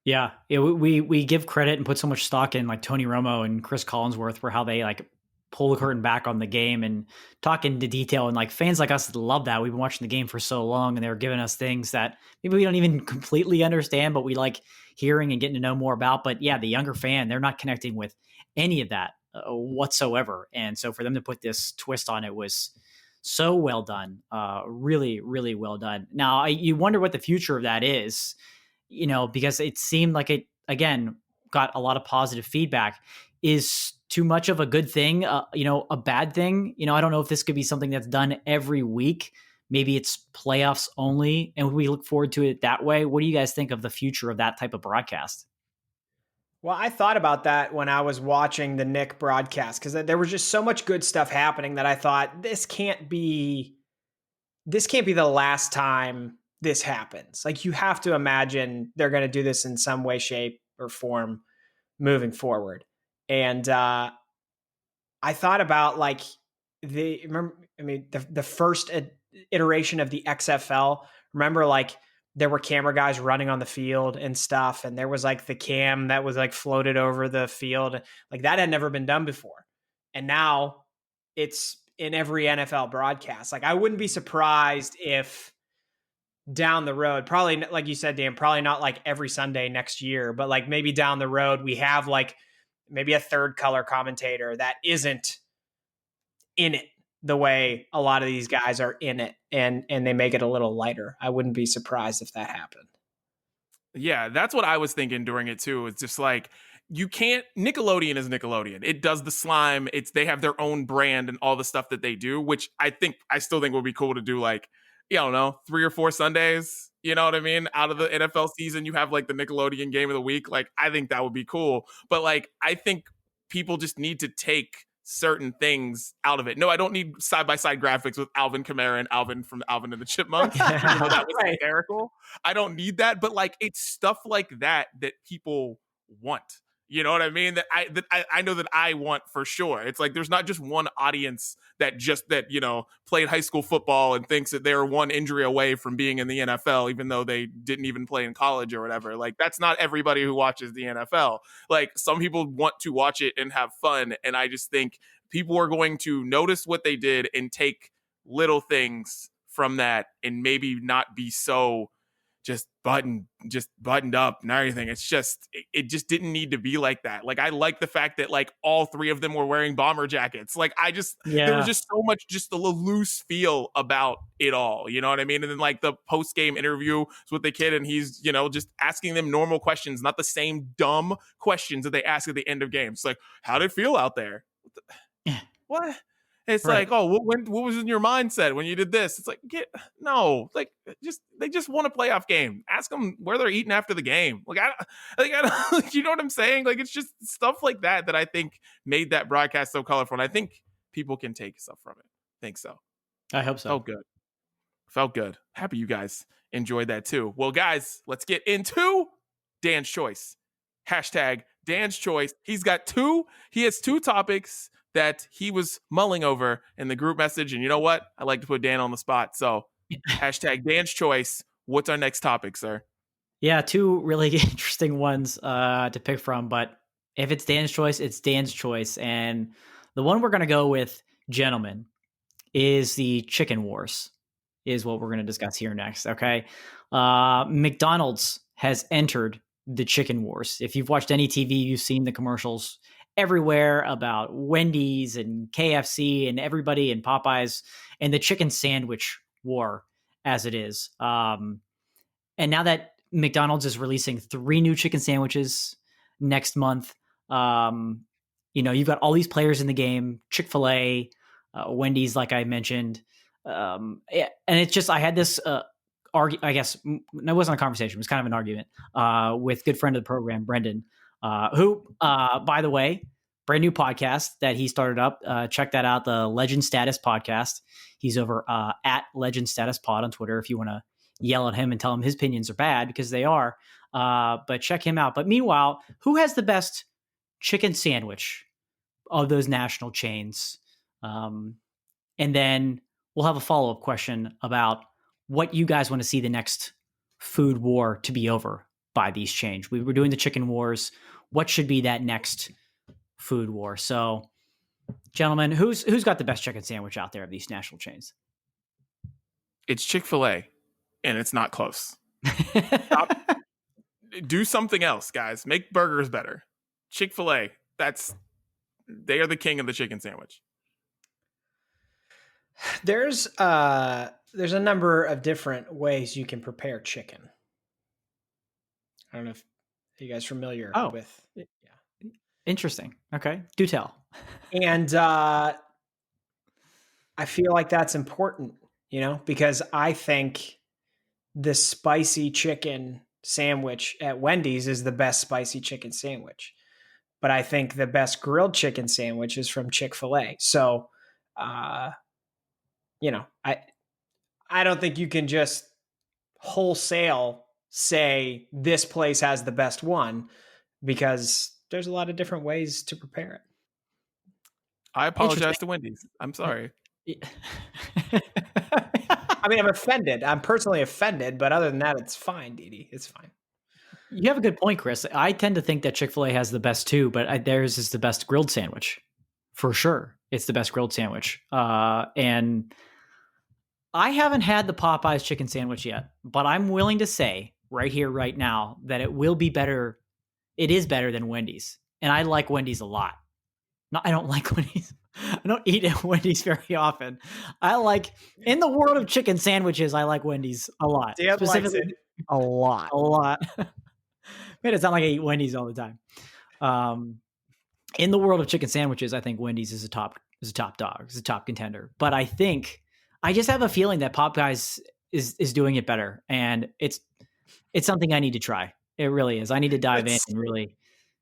Yeah, we give credit and put so much stock in like Tony Romo and Chris Collinsworth for how they like pull the curtain back on the game and talk into detail. And like fans like us love that. We've been watching the game for so long, and they were giving us things that maybe we don't even completely understand, but we like hearing and getting to know more about. But yeah, the younger fan, they're not connecting with any of that whatsoever. And so for them to put this twist on it was so well done. Really, really well done. Now, you wonder what the future of that is, you know, because it seemed like it, again, got a lot of positive feedback. Is too much of a good thing, you know, a bad thing? You know, I don't know if this could be something that's done every week. Maybe it's playoffs only, and we look forward to it that way. What do you guys think of the future of that type of broadcast? Well, I thought about that when I was watching the Nick broadcast, because there was just so much good stuff happening that I thought this can't be the last time this happens. Like you have to imagine they're going to do this in some way, shape, or form moving forward. And I thought about like the first iteration of the XFL. Remember, like there were camera guys running on the field and stuff. And there was like the cam that was like floated over the field. Like that had never been done before. And now it's in every NFL broadcast. Like I wouldn't be surprised if down the road, probably like you said, Dan, probably not like every Sunday next year, but like maybe down the road, we have like maybe a third color commentator that isn't in it the way a lot of these guys are in it, and they make it a little lighter. I wouldn't be surprised if that happened. Yeah, that's what I was thinking during it too. It's just like you can't. Nickelodeon is Nickelodeon. It does the slime. They have their own brand and all the stuff that they do, which I still think would be cool to do. Like, I don't know, 3 or 4 Sundays. You know what I mean? Out of the NFL season, you have like the Nickelodeon game of the week. Like, I think that would be cool. But like, I think people just need to take certain things out of it. No, I don't need side-by-side graphics with Alvin Kamara and Alvin from Alvin and the Chipmunks. Even though that was Right. hysterical. I don't need that, but like it's stuff like that people want. You know what I mean? That I know that I want for sure. It's like there's not just one audience that played high school football and thinks that they're one injury away from being in the NFL, even though they didn't even play in college or whatever. Like that's not everybody who watches the NFL. Like some people want to watch it and have fun, and I just think people are going to notice what they did and take little things from that and maybe not be so just buttoned up and everything. It's just it just didn't need to be like that. Like I like the fact that like all three of them were wearing bomber jackets. Like there was just so much just a loose feel about it all. You know what I mean? And then like the post game interview with the kid, and he's just asking them normal questions, not the same dumb questions that they ask at the end of games. Like, how did it feel out there? What? It's Right. like, oh, what was in your mindset when you did this? It's like, they just won a playoff game. Ask them where they're eating after the game. Like, you know what I'm saying? Like, it's just stuff like that I think made that broadcast so colorful. And I think people can take stuff from it. I think so. I hope so. Felt good. Happy you guys enjoyed that too. Well, guys, let's get into Dan's Choice. Hashtag Dan's Choice. He has two topics that he was mulling over in the group message. And you know what? I like to put Dan on the spot. So hashtag Dan's Choice. What's our next topic, sir? Yeah, two really interesting ones to pick from. But if it's Dan's choice, it's Dan's choice. And the one we're going to go with, gentlemen, is the chicken wars, is what we're going to discuss here next. Okay. McDonald's has entered the chicken wars. If you've watched any TV, you've seen the commercials everywhere about Wendy's and KFC and everybody and Popeyes and the chicken sandwich war as it is. And now that McDonald's is releasing 3 new chicken sandwiches next month, you've got all these players in the game, Chick-fil-A, Wendy's, like I mentioned. And it's just, I had this, I guess it wasn't a conversation. It was kind of an argument with good friend of the program, Brendan, who, by the way, brand new podcast that he started up. Check that out, the Legend Status podcast. He's over at Legend Status Pod on Twitter if you want to yell at him and tell him his opinions are bad, because they are. But check him out. But meanwhile, who has the best chicken sandwich of those national chains? And then we'll have a follow-up question about what you guys want to see the next food war to be over by these chains. We were doing the chicken wars. What should be that next food war? So, gentlemen, who's got the best chicken sandwich out there of these national chains? It's Chick-fil-A, and it's not close. Do something else, guys. Make burgers better. Chick-fil-A, they are the king of the chicken sandwich. There's a number of different ways you can prepare chicken. I don't know if you guys are familiar with. Yeah. Interesting. Okay. Do tell. And I feel like that's important, because I think the spicy chicken sandwich at Wendy's is the best spicy chicken sandwich. But I think the best grilled chicken sandwich is from Chick-fil-A. So, I don't think you can just wholesale say this place has the best one, because there's a lot of different ways to prepare it. I apologize to Wendy's. I'm sorry. I mean, I'm offended. I'm personally offended, but other than that, it's fine, Didi. It's fine. You have a good point, Chris. I tend to think that Chick-fil-A has the best too, but theirs is the best grilled sandwich. For sure. It's the best grilled sandwich. And I haven't had the Popeyes chicken sandwich yet, but I'm willing to say right here, right now, that it will be better. It is better than Wendy's. And I like Wendy's a lot. No, I don't like Wendy's. I don't eat at Wendy's very often. In the world of chicken sandwiches, I like Wendy's a lot. Dan Specifically, likes it a lot. A lot. Man, it's not like I eat Wendy's all the time. In the world of chicken sandwiches, I think Wendy's is a top dog, is a top contender. But I just have a feeling that Popeyes is doing it better, and it's something I need to try. It really is. I need to dive in and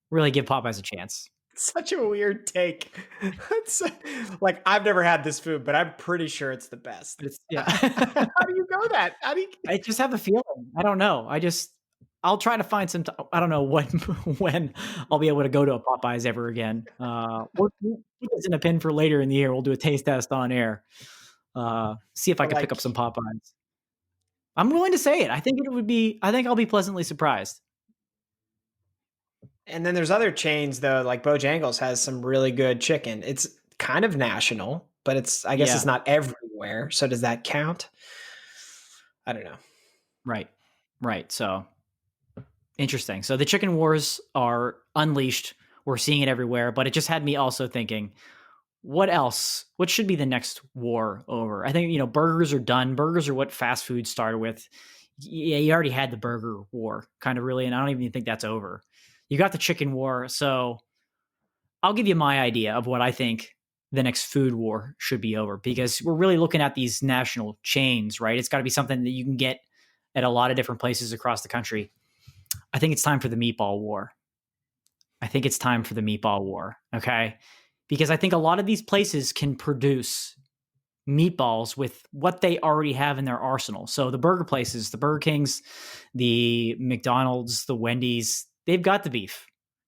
really give Popeyes a chance. Such a weird take. It's like I've never had this food, but I'm pretty sure it's the best. But it's yeah. How do you go that? How do you? I just have a feeling. I don't know. I'll try to find some. I don't know when when I'll be able to go to a Popeyes ever again. We'll put this in a pin for later in the year. We'll do a taste test on air. See if I But can pick like, up some Popeyes. I'm willing to say it. I think it would be. I think I'll be pleasantly surprised. and then there's other chains though, like Bojangles has some really good chicken. It's kind of national, but I guess Yeah. it's not everywhere. So does that count? I don't know. Right. Right. So interesting. So the chicken wars are unleashed. We're seeing it everywhere, but it just had me also thinking, what else? What should be the next war over? I think, burgers are done. Burgers are what fast food started with. Yeah, you already had the burger war, kind of really, and I don't even think that's over. You got the chicken war. So I'll give you my idea of what I think the next food war should be over, because we're really looking at these national chains, right? It's got to be something that you can get at a lot of different places across the country. I think it's time for the meatball war. I think it's time for the meatball war. Okay. Because I think a lot of these places can produce meatballs with what they already have in their arsenal. So the burger places, the Burger Kings, the McDonald's, the Wendy's, they've got the beef.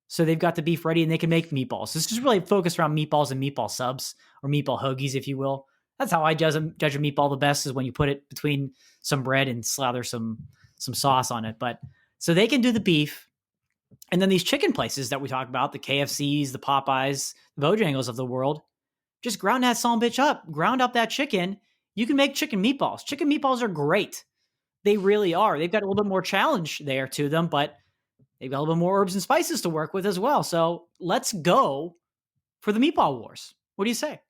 So they've got the beef ready and they can make meatballs. This is really focused around meatballs and meatball subs, or meatball hoagies, if you will. That's how I judge a meatball the best, is when you put it between some bread and slather some sauce on it. But so they can do the beef. And then these chicken places that we talk about, the KFCs, the Popeyes, the Bojangles of the world, just ground that son bitch up, ground up that chicken. You can make chicken meatballs. Chicken meatballs are great. They really are. They've got a little bit more challenge there to them, but they've got a little bit more herbs and spices to work with as well. So let's go for the meatball wars. What do you say?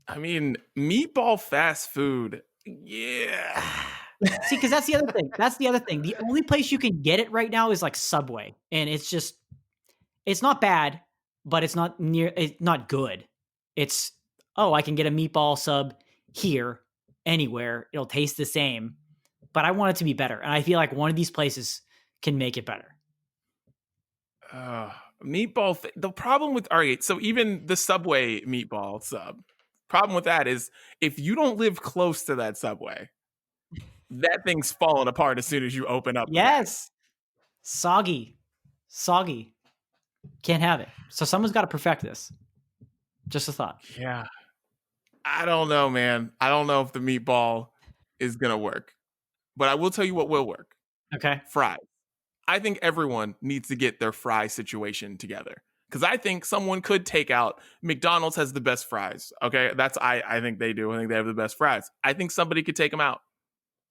I mean, meatball fast food. Yeah. See, because that's the other thing. That's the other thing. The only place you can get it right now is like Subway. And it's not bad, but it's not good. It's, I can get a meatball sub here, anywhere. It'll taste the same, but I want it to be better. And I feel like one of these places can make it better. The problem with, all right, so even the Subway meatball sub, problem with that is if you don't live close to that Subway, that thing's falling apart as soon as you open up. Yes. Soggy. Can't have it. So someone's got to perfect this. Just a thought. Yeah. I don't know, man. I don't know if the meatball is going to work. But I will tell you what will work. Okay. Fries. I think everyone needs to get their fry situation together. Because I think someone could take out McDonald's has the best fries. Okay. I think they do. I think they have the best fries. I think somebody could take them out.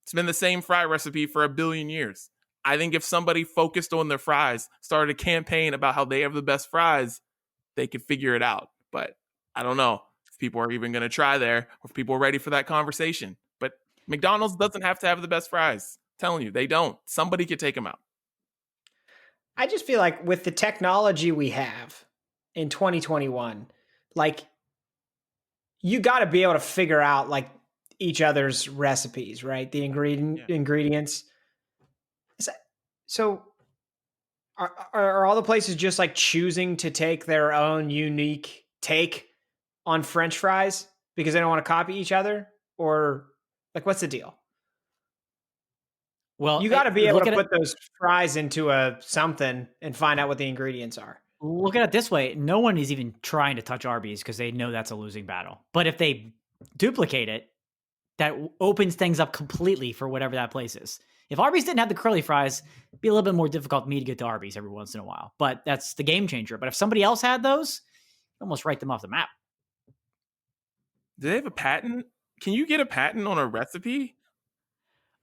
It's been the same fry recipe for 1 billion years. I think if somebody focused on their fries, started a campaign about how they have the best fries, they could figure it out. But I don't know if people are even going to try there, or if people are ready for that conversation. But McDonald's doesn't have to have the best fries. I'm telling you, they don't. Somebody could take them out. I just feel like with the technology we have in 2021, like you got to be able to figure out like each other's recipes, right? The ingredients. So are all the places just like choosing to take their own unique take on French fries because they don't want to copy each other? Or like, what's the deal? Well, you got to be able to put those fries into a something and find out what the ingredients are. Look at it this way. No one is even trying to touch Arby's because they know that's a losing battle. But if they duplicate it, that opens things up completely for whatever that place is. If Arby's didn't have the curly fries, it'd be a little bit more difficult for me to get to Arby's every once in a while. But that's the game changer. But if somebody else had those, almost write them off the map. Do they have a patent? Can you get a patent on a recipe?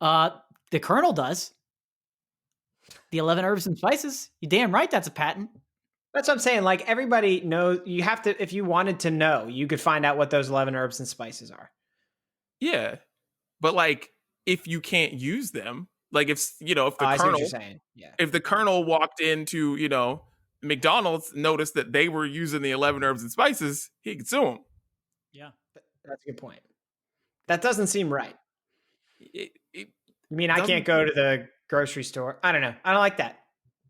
The Colonel does. The 11 herbs and spices. You damn right that's a patent. That's what I'm saying. Like everybody knows, you have to, if you wanted to know, you could find out what those 11 herbs and spices are. Yeah. But like, if you can't use them, like if the Colonel, if the Colonel walked into, McDonald's, noticed that they were using the 11 herbs and spices, he could sue them. Yeah. That's a good point. That doesn't seem right. I mean, I can't go to the grocery store. I don't know. I don't like that,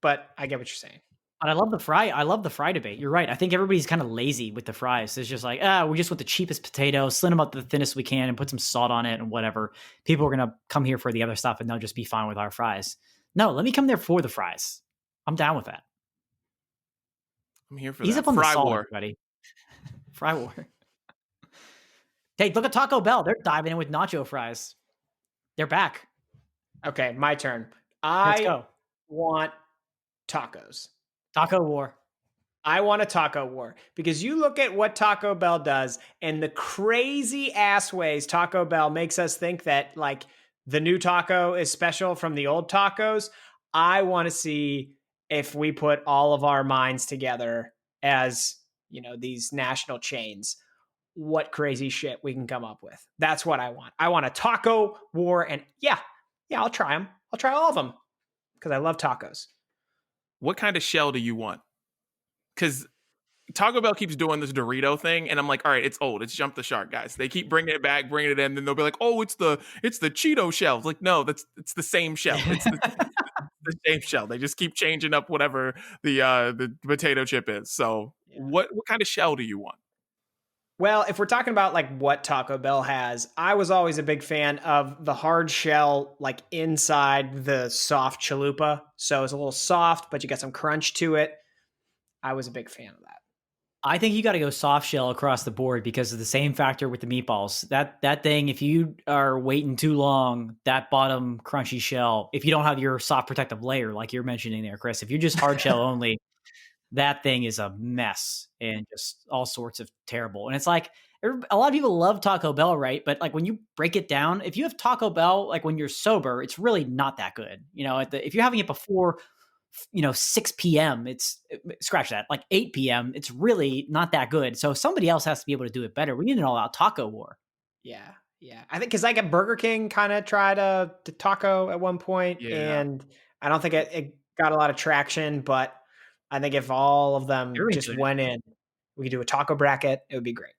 but I get what you're saying. But I love the fry. I love the fry debate. You're right. I think everybody's kind of lazy with the fries. It's just like, we just want the cheapest potatoes, slit them up the thinnest we can, and put some salt on it and whatever. People are gonna come here for the other stuff, and they'll just be fine with our fries. No, let me come there for the fries. I'm down with that. I'm here for Ease that. up on the Fry salt, war. everybody. Fry war. Hey, look at Taco Bell. They're diving in with nacho fries. They're back. Okay, my turn. Let's I go. want tacos. Taco war. I want a taco war because you look at what Taco Bell does and the crazy ass ways Taco Bell makes us think that like the new taco is special from the old tacos. I want to see if we put all of our minds together as, these national chains, what crazy shit we can come up with. That's what I want. I want a taco war, and yeah, I'll try them. I'll try all of them because I love tacos. What kind of shell do you want? Because Taco Bell keeps doing this Dorito thing, and I'm like, all right, it's old. It's jumped the shark, guys. They keep bringing it back, bringing it in, then they'll be like, oh, it's the Cheeto shell. It's like, no, it's the same shell. It's the same shell. They just keep changing up whatever the potato chip is. So, what kind of shell do you want? Well, if we're talking about like what Taco Bell has, I was always a big fan of the hard shell, like inside the soft chalupa. So it's a little soft, but you got some crunch to it. I was a big fan of that. I think you got to go soft shell across the board because of the same factor with the meatballs. That thing, if you are waiting too long, that bottom crunchy shell, if you don't have your soft protective layer like you're mentioning there, Chris, if you're just hard shell only, that thing is a mess and just all sorts of terrible. And it's like a lot of people love Taco Bell, right? But like when you break it down, if you have Taco Bell, like when you're sober, it's really not that good. If you're having it before 6 p.m., it's scratch that, like 8 p.m., it's really not that good. So somebody else has to be able to do it better. We need an all-out taco war. Yeah. I think because like a Burger King kind of tried a taco at one point, and I don't think it got a lot of traction, but I think if all of them just went in, we could do a taco bracket. It would be great.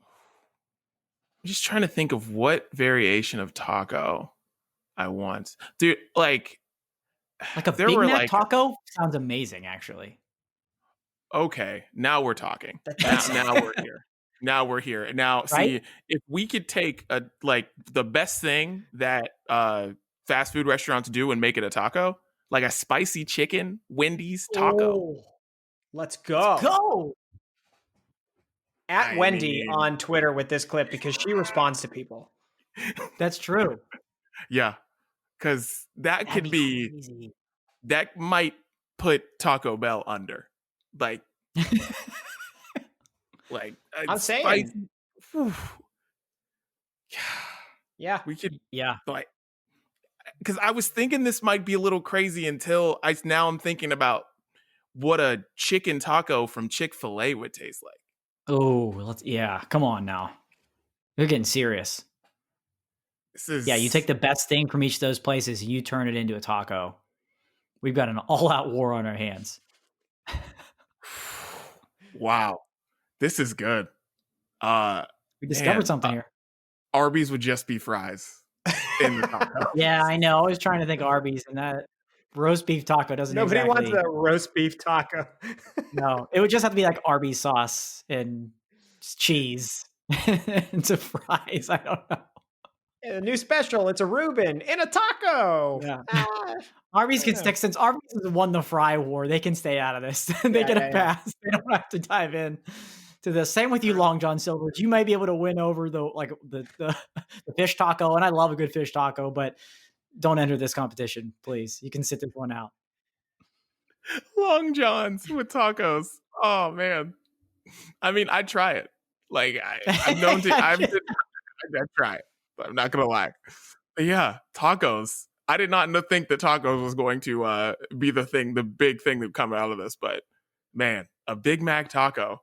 I'm just trying to think of what variation of taco I want. Dude, like a Big Mac taco sounds amazing, actually. Okay, now we're talking. Now we're here. Now we're here. Now, right? See, if we could take the best thing that fast food restaurants do and make it a taco, like a spicy chicken Wendy's taco. Oh, let's go. At Wendy on Twitter with this clip because she responds to people. That's true. Yeah, because that could be crazy. That might put Taco Bell under. Like, I'm saying. Yeah. We could. Yeah. Like, because I was thinking this might be a little crazy until I'm thinking about what a chicken taco from Chick-fil-A would taste like. Oh, come on now. You're getting serious. You take the best thing from each of those places and you turn it into a taco. We've got an all-out war on our hands. Wow. This is good. We discovered something here. Arby's would just be fries in the taco. Yeah, I know. I was trying to think Arby's, and that roast beef taco doesn't Nobody wants a roast beef taco. No, it would just have to be like Arby's sauce and cheese and some fries. I don't know. A new special. It's a Reuben in a taco. Yeah. Arby's can stick since Arby's has won the fry war. They can stay out of this. They get a pass. They don't have to dive in to this. Same with you, Long John Silver's. You might be able to win over the fish taco, and I love a good fish taco, but don't enter this competition, please. You can sit this one out. Long Johns with tacos. Oh man. I mean, I'd try it. Like I'm known to. I'd try it. I'm not gonna lie. But yeah, tacos. I did not think that tacos was going to be the big thing that would come out of this. But man, a Big Mac taco.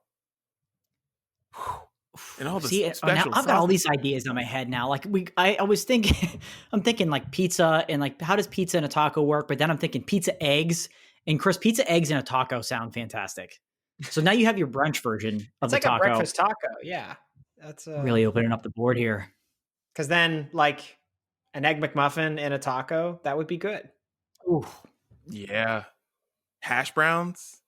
And all the now I've got all these ideas in my head now. Like I was thinking, I'm thinking like pizza and like how does pizza and a taco work? But then I'm thinking pizza eggs. And Chris, pizza eggs and a taco sound fantastic. So now you have your brunch version of the taco. It's like a breakfast taco. Yeah, that's really opening up the board here. Because then, like an egg McMuffin and a taco, that would be good. Ooh, yeah. Hash browns?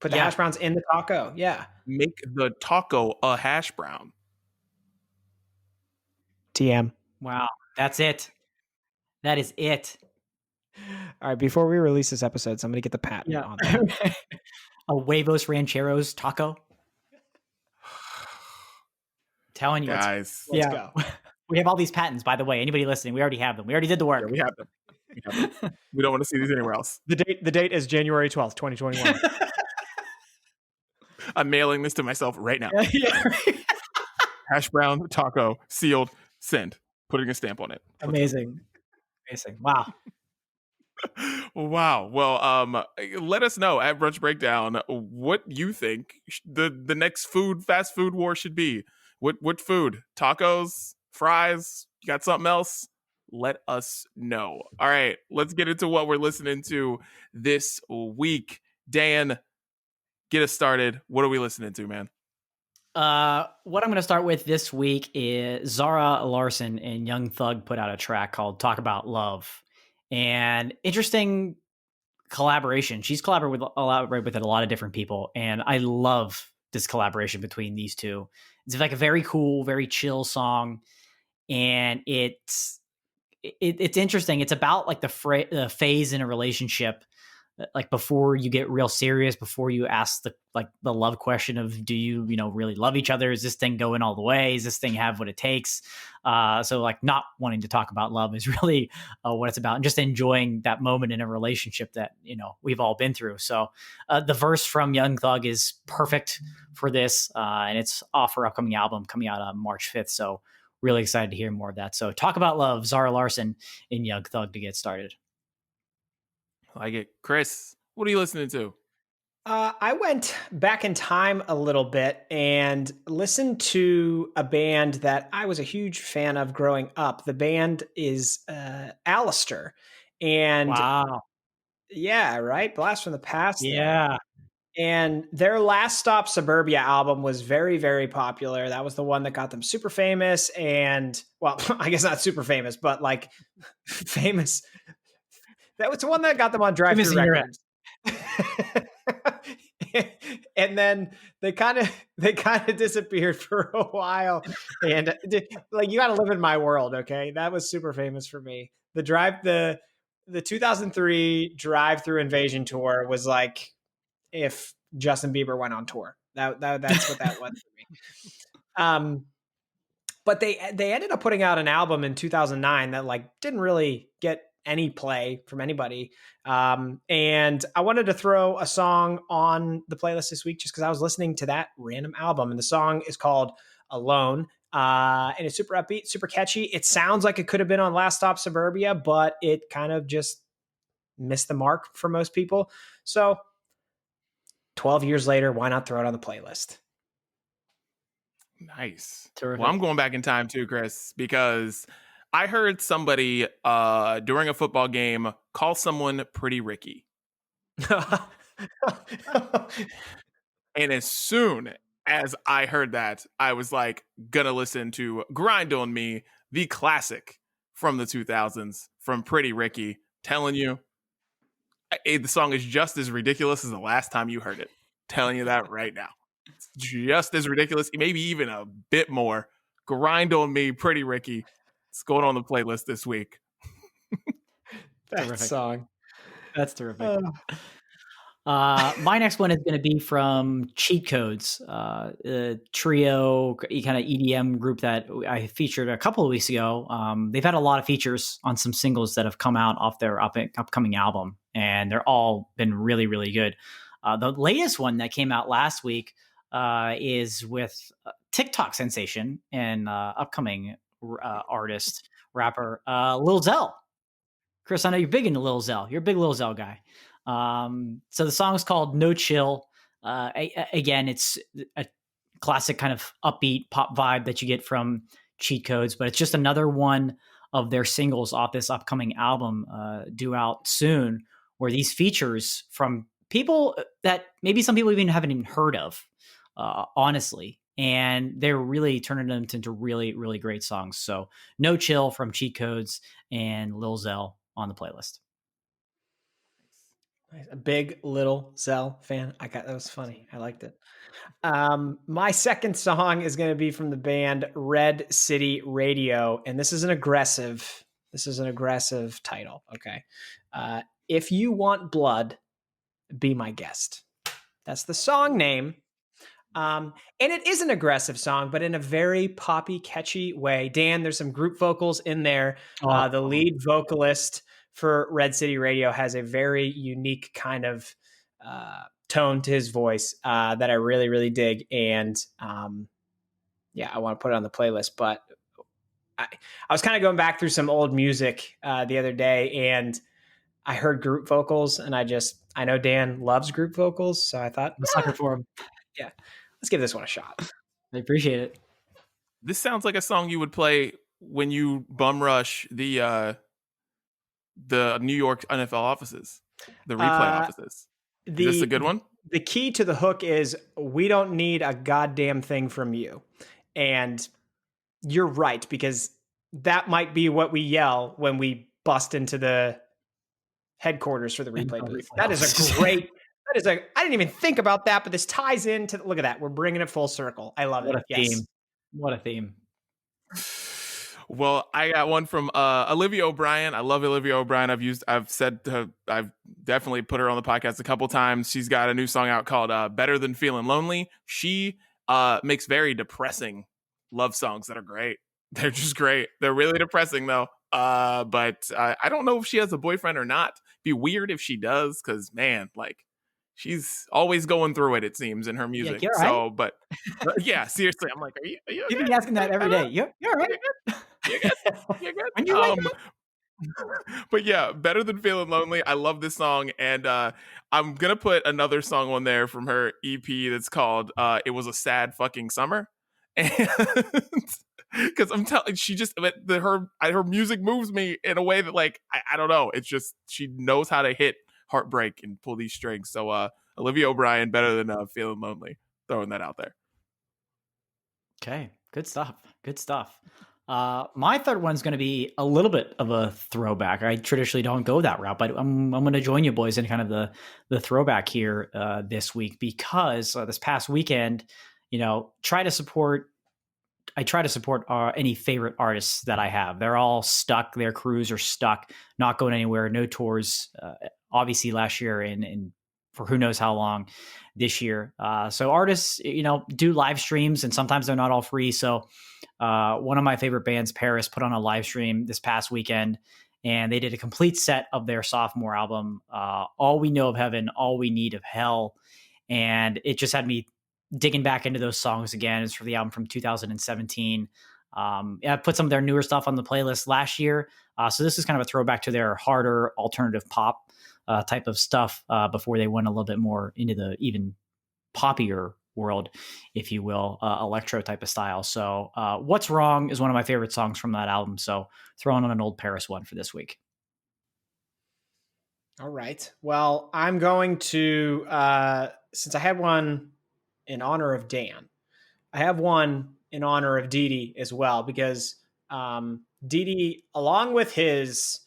Put the Yeah. hash browns in the taco. Yeah. Make the taco a hash brown. TM. Wow. That's it. That is it. All right. Before we release this episode, somebody get the patent Yeah. on that. A huevos rancheros taco. Telling you, Guys. Let's go. We have all these patents, by the way. Anybody listening, we already have them. We already did the work. Yeah, we have them. We have them. We don't want to see these anywhere else. The date is January 12th, 2021. I'm mailing this to myself right now. Yeah. Hash brown taco sealed, send. Putting a stamp on it. Amazing. Wow. Wow. Well, let us know at Brunch Breakdown what you think the next fast food war should be. What food? Tacos? Fries? You got something else? Let us know. All right, let's get into what we're listening to this week. Dan, get us started. What are we listening to, man? What I'm going to start with this week is Zara Larsson and Young Thug put out a track called Talk About Love. And interesting collaboration. She's collaborated with a lot of different people. And I love this collaboration between these two. It's like a very cool, very chill song. And it's interesting. It's about like the phase in a relationship, like before you get real serious, before you ask the love question of, do you really love each other? Is this thing going all the way? Does this thing have what it takes? So like not wanting to talk about love is really what it's about, and just enjoying that moment in a relationship that, we've all been through. So the verse from Young Thug is perfect for this. And it's off her upcoming album coming out on March 5th. So really excited to hear more of that. So Talk About Love, Zara Larsson and Young Thug to get started. I like it. Chris, what are you listening to? I went back in time a little bit and listened to a band that I was a huge fan of growing up. The band is Alistair. And wow. Yeah, right? Blast from the past. Yeah. And their Last Stop Suburbia album was very, very popular. That was the one that got them super famous. And, well, I guess not super famous, but like famous. That was the one that got them on Drive Thru Records. And then they kind of disappeared for a while. And like, you got to live in my world, okay? That was super famous for me. The 2003 Drive Thru Invasion tour was like if Justin Bieber went on tour. That's what that was for me. But they ended up putting out an album in 2009 that like didn't really get any play from anybody. And I wanted to throw a song on the playlist this week just because I was listening to that random album, and the song is called Alone. And it's super upbeat, super catchy. It sounds like it could have been on Last Stop Suburbia, but it kind of just missed the mark for most people. So 12 years later, why not throw it on the playlist? Nice. Terrific. Well, I'm going back in time too, Chris, because I heard somebody during a football game call someone Pretty Ricky. And as soon as I heard that, I was like, gonna listen to Grind on Me, the classic from the 2000s from Pretty Ricky. Telling you, the song is just as ridiculous as the last time you heard it. Telling you that right now. It's just as ridiculous, maybe even a bit more. Grind on Me, Pretty Ricky. It's going on the playlist this week. That song. That's terrific. My next one is going to be from Cheat Codes, a trio kind of EDM group that I featured a couple of weeks ago. They've had a lot of features on some singles that have come out off their upcoming album, and they're all been really, really good. The latest one that came out last week is with TikTok sensation and upcoming artist, rapper, Lil Zell. Chris, I know you're big into Lil Zell. You're a big Lil Zell guy. So the song is called No Chill. Again, it's a classic kind of upbeat pop vibe that you get from Cheat Codes, but it's just another one of their singles off this upcoming album due out soon, where these features from people that maybe some people haven't even heard of, honestly. And they're really turning them into really, really great songs. So No Chill from Cheat Codes and Lil Zell on the playlist. A big Little Zell fan. That was funny. I liked it. My second song is going to be from the band Red City Radio, and this is an aggressive. This is an aggressive title. Okay, if you want blood, be my guest. That's the song name. And it is an aggressive song, but in a very poppy, catchy way. Dan, there's some group vocals in there. The lead vocalist for Red City Radio has a very unique kind of tone to his voice that I really, really dig. And I want to put it on the playlist. But I was kind of going back through some old music the other day, and I heard group vocals, and I know Dan loves group vocals, so I thought I'm a sucker for him. Yeah, let's give this one a shot. I appreciate it. This sounds like a song you would play when you bum rush the New York NFL offices, the replay offices. Is this a good one? The key to the hook is we don't need a goddamn thing from you. And you're right, because that might be what we yell when we bust into the headquarters for the replay booth. That is a great, I didn't even think about that, but this ties into, look at that. We're bringing it full circle. I love it. What a theme. What a theme. Well, I got one from Olivia O'Brien. I love Olivia O'Brien. I've definitely put her on the podcast a couple times. She's got a new song out called Better Than Feeling Lonely. She makes very depressing love songs that are great. They're just great. They're really depressing though. But I don't know if she has a boyfriend or not. Be weird if she does, because man, like she's always going through it seems in her music. Yeah, right? So, but yeah, seriously, I'm like, are you You've been asking that every day. You're right. You're good. You're good. When you wake up. But yeah, Better Than Feeling Lonely. I love this song, and I'm gonna put another song on there from her EP that's called "It Was a Sad Fucking Summer," and because I'm telling, she just her music moves me in a way that like I don't know. It's just she knows how to hit heartbreak and pull these strings. So Olivia O'Brien, Better Than Feeling Lonely. Throwing that out there. Okay, good stuff. Good stuff. My third one's going to be a little bit of a throwback. I traditionally don't go that route, but I'm going to join you boys in kind of the throwback here this week, because this past weekend, I try to support any favorite artists that I have. They're all stuck. Their crews are stuck, not going anywhere. No tours, obviously last year and for who knows how long this year. So artists, do live streams, and sometimes they're not all free. So one of my favorite bands, Paris, put on a live stream this past weekend, and they did a complete set of their sophomore album, All We Know of Heaven, All We Need of Hell. And it just had me digging back into those songs again. It's for the album from 2017. I put some of their newer stuff on the playlist last year. So this is kind of a throwback to their harder alternative pop type of stuff before they went a little bit more into the even poppier world, if you will, electro type of style. So What's Wrong is one of my favorite songs from that album. So throwing on an old Paris one for this week. All right. Well, I'm going to, since I had one in honor of Dan, I have one in honor of Didi as well, because Didi, along with his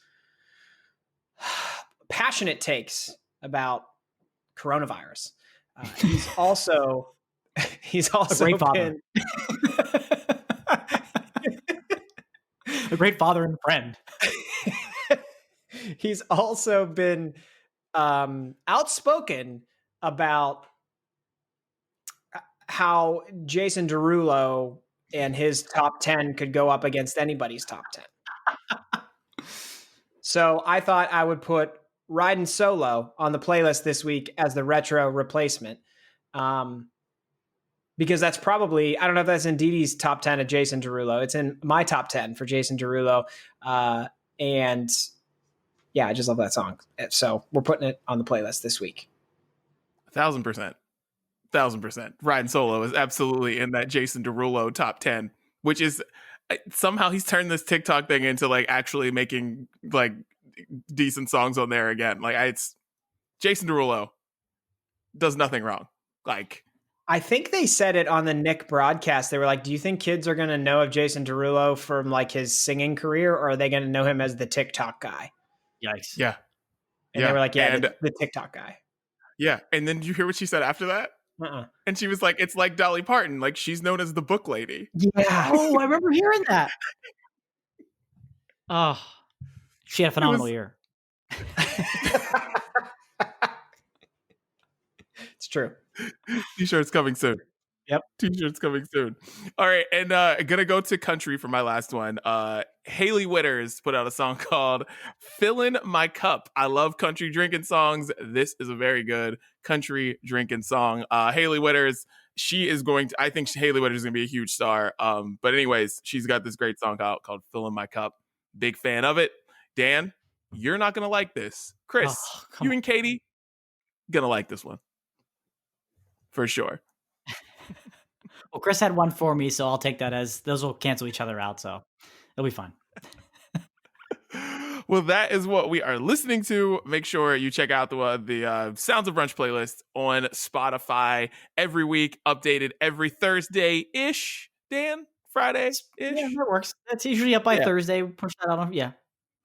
passionate takes about coronavirus, he's also a great father. A great father and friend. He's also been outspoken about how Jason Derulo and his top 10 could go up against anybody's top 10. So I thought I would put Riding Solo on the playlist this week as the retro replacement. Because that's probably, I don't know if that's in Didi's top 10 of Jason Derulo. It's in my top 10 for Jason Derulo. And yeah, I just love that song. So we're putting it on the playlist this week. 1,000%. 1,000%. Riding Solo is absolutely in that Jason Derulo top 10, which is somehow he's turned this TikTok thing into like actually making like decent songs on there again. Like it's Jason Derulo does nothing wrong. Like, I think they said it on the Nick broadcast. They were like, do you think kids are going to know of Jason Derulo from like his singing career, or are they going to know him as the TikTok guy? Yikes. Yeah. And they were like, yeah, and the TikTok guy. yeah. And then did you hear what she said after that? Uh-uh. And she was like, it's like Dolly Parton. Like, she's known as the book lady. Yeah. Oh, I remember hearing that. Oh, she had a phenomenal was- year. It's true. T-shirts coming soon. Yep. T-shirts coming soon. All right, and gonna go to country for my last one. Haley Witters put out a song called "Fillin' My Cup." I love country drinking songs. This is a very good country drinking song. Haley Witters, I think Haley Witters is gonna be a huge star. But anyways, she's got this great song out called "Fillin' My Cup." Big fan of it. Dan, you're not gonna like this. Chris, Come you on. and Katie gonna like this one for sure. Well, Chris had one for me, so I'll take that as those will cancel each other out. So it'll be fine. Well, that is what we are listening to. Make sure you check out the Sounds of Brunch playlist on Spotify every week, updated every Thursday-ish. Dan, Friday-ish. Yeah, that works. That's usually up by Yeah. Thursday. Push that on. Yeah,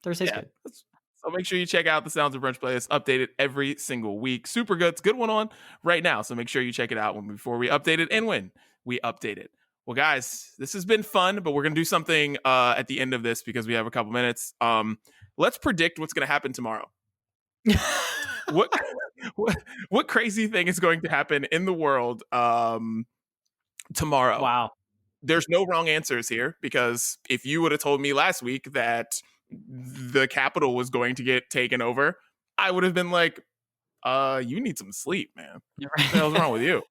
Thursday's good. So make sure you check out the Sounds of Brunch playlist, updated every single week. Super good. It's a good one on right now. So make sure you check it out before we update it and when we update it. Well, guys, this has been fun, but we're going to do something at the end of this because we have a couple minutes. Let's predict what's going to happen tomorrow. what, what crazy thing is going to happen in the world tomorrow? Wow. There's no wrong answers here, because if you would have told me last week that the Capitol was going to get taken over, I would have been like, you need some sleep, man. What the hell's wrong with you?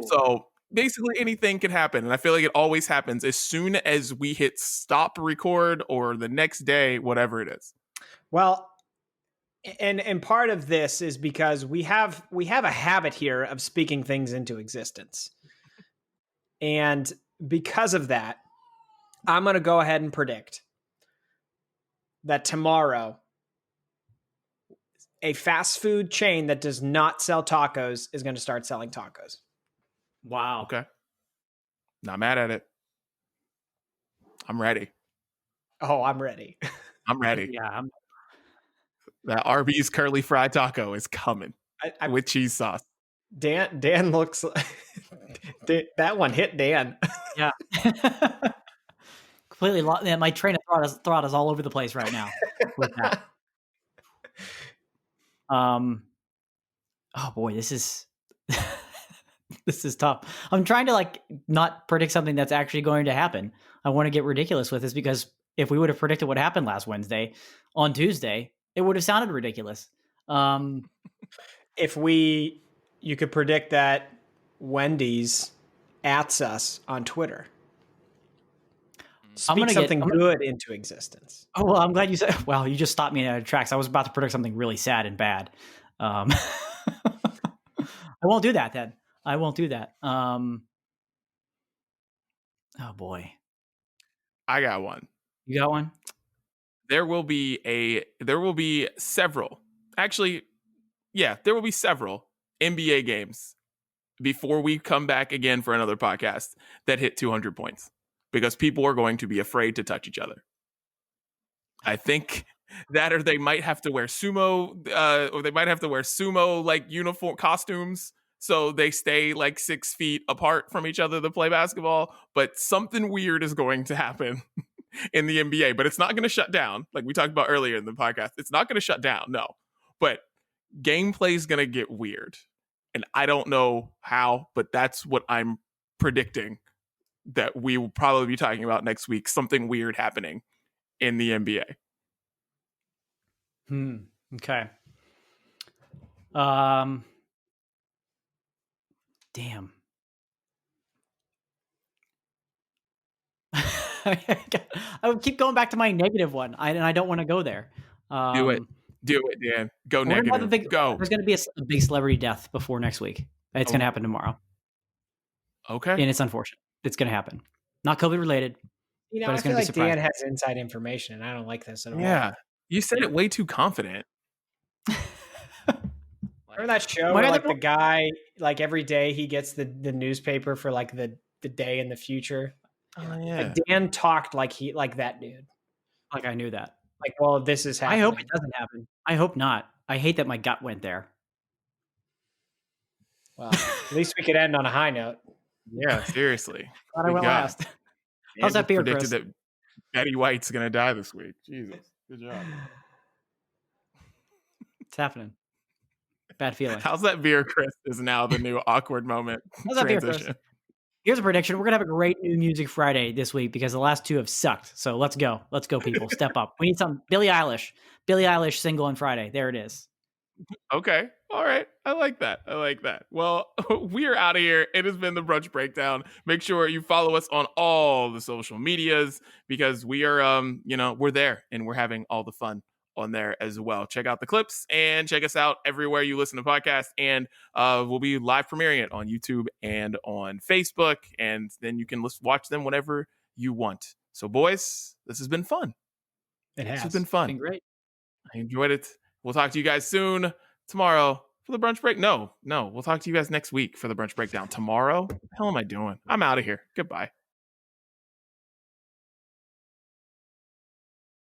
So basically anything can happen. And I feel like it always happens as soon as we hit stop record or the next day, whatever it is. Well, and part of this is because we have a habit here of speaking things into existence. And because of that, I'm going to go ahead and predict that tomorrow a fast food chain that does not sell tacos is going to start selling tacos. Wow. Okay. Not mad at it. I'm ready. Oh, I'm ready. I'm ready. Yeah. That Arby's curly fried taco is coming I with cheese sauce. Dan looks that one hit Dan. Yeah. Completely lost. Yeah, my train of thought is all over the place right now with that. Oh boy, this is this is tough. I'm trying to not predict something that's actually going to happen. I want to get ridiculous with this because if we would have predicted what happened last Wednesday on Tuesday, it would have sounded ridiculous. If you could predict that Wendy's ats us on Twitter. Speak something good into existence. Oh, well, I'm glad you said, well, you just stopped me in tracks. I was about to predict something really sad and bad. I won't do that then. I won't do that. Oh boy. I got one. You got one? There will be several. Actually, yeah, there will be several NBA games before we come back again for another podcast that hit 200 points, because people are going to be afraid to touch each other. I think that, or they might have to wear sumo like uniform costumes, so they stay 6 feet apart from each other to play basketball. But something weird is going to happen in the NBA, but it's not going to shut down. Like we talked about earlier in the podcast, it's not going to shut down. No, but gameplay is going to get weird. And I don't know how, but that's what I'm predicting that we will probably be talking about next week. Something weird happening in the NBA. Okay. Damn. I would keep going back to my negative one. I don't want to go there. Do it, Dan. Go negative. Go. There's going to be a big celebrity death before next week. It's going to happen tomorrow. Okay. And it's unfortunate. It's going to happen. Not COVID related. I feel like Dan has inside information, and I don't like this at all. Yeah. You said it way too confident. Remember that show where the guy, every day he gets the newspaper for the day in the future? Oh, yeah. Dan talked like that dude. I knew that. Like, well, this is I happening. hope it doesn't happen. I hope not. I hate that my gut went there. Well, at least we could end on a high note. Yeah, seriously. Glad I went God. last. How's that beer, predicted Chris? that Betty White's gonna die this week. Jesus, good job. It's happening. Bad feeling. How's that beer, Chris? Is now the new awkward moment. How's that beer, Chris? Transition. Here's a prediction. We're gonna have a great new music Friday this week because the last two have sucked. So let's go. Let's go, people. Step up. We need some Billie Eilish. Billie Eilish single on Friday. There it is. Okay. All right. I like that. Well, we are out of here. It has been the Brunch Breakdown. Make sure you follow us on all the social medias because we are, we're there and we're having all the fun on there as well. Check out the clips and check us out everywhere you listen to podcasts. And we'll be live premiering it on YouTube and on Facebook. And then you can watch them whenever you want. So, boys, this has been fun. This has been fun. It's been great. I enjoyed it. We'll talk to you guys soon. Tomorrow for the brunch break. No. We'll talk to you guys next week for the brunch breakdown. Tomorrow? What the hell am I doing? I'm out of here. Goodbye.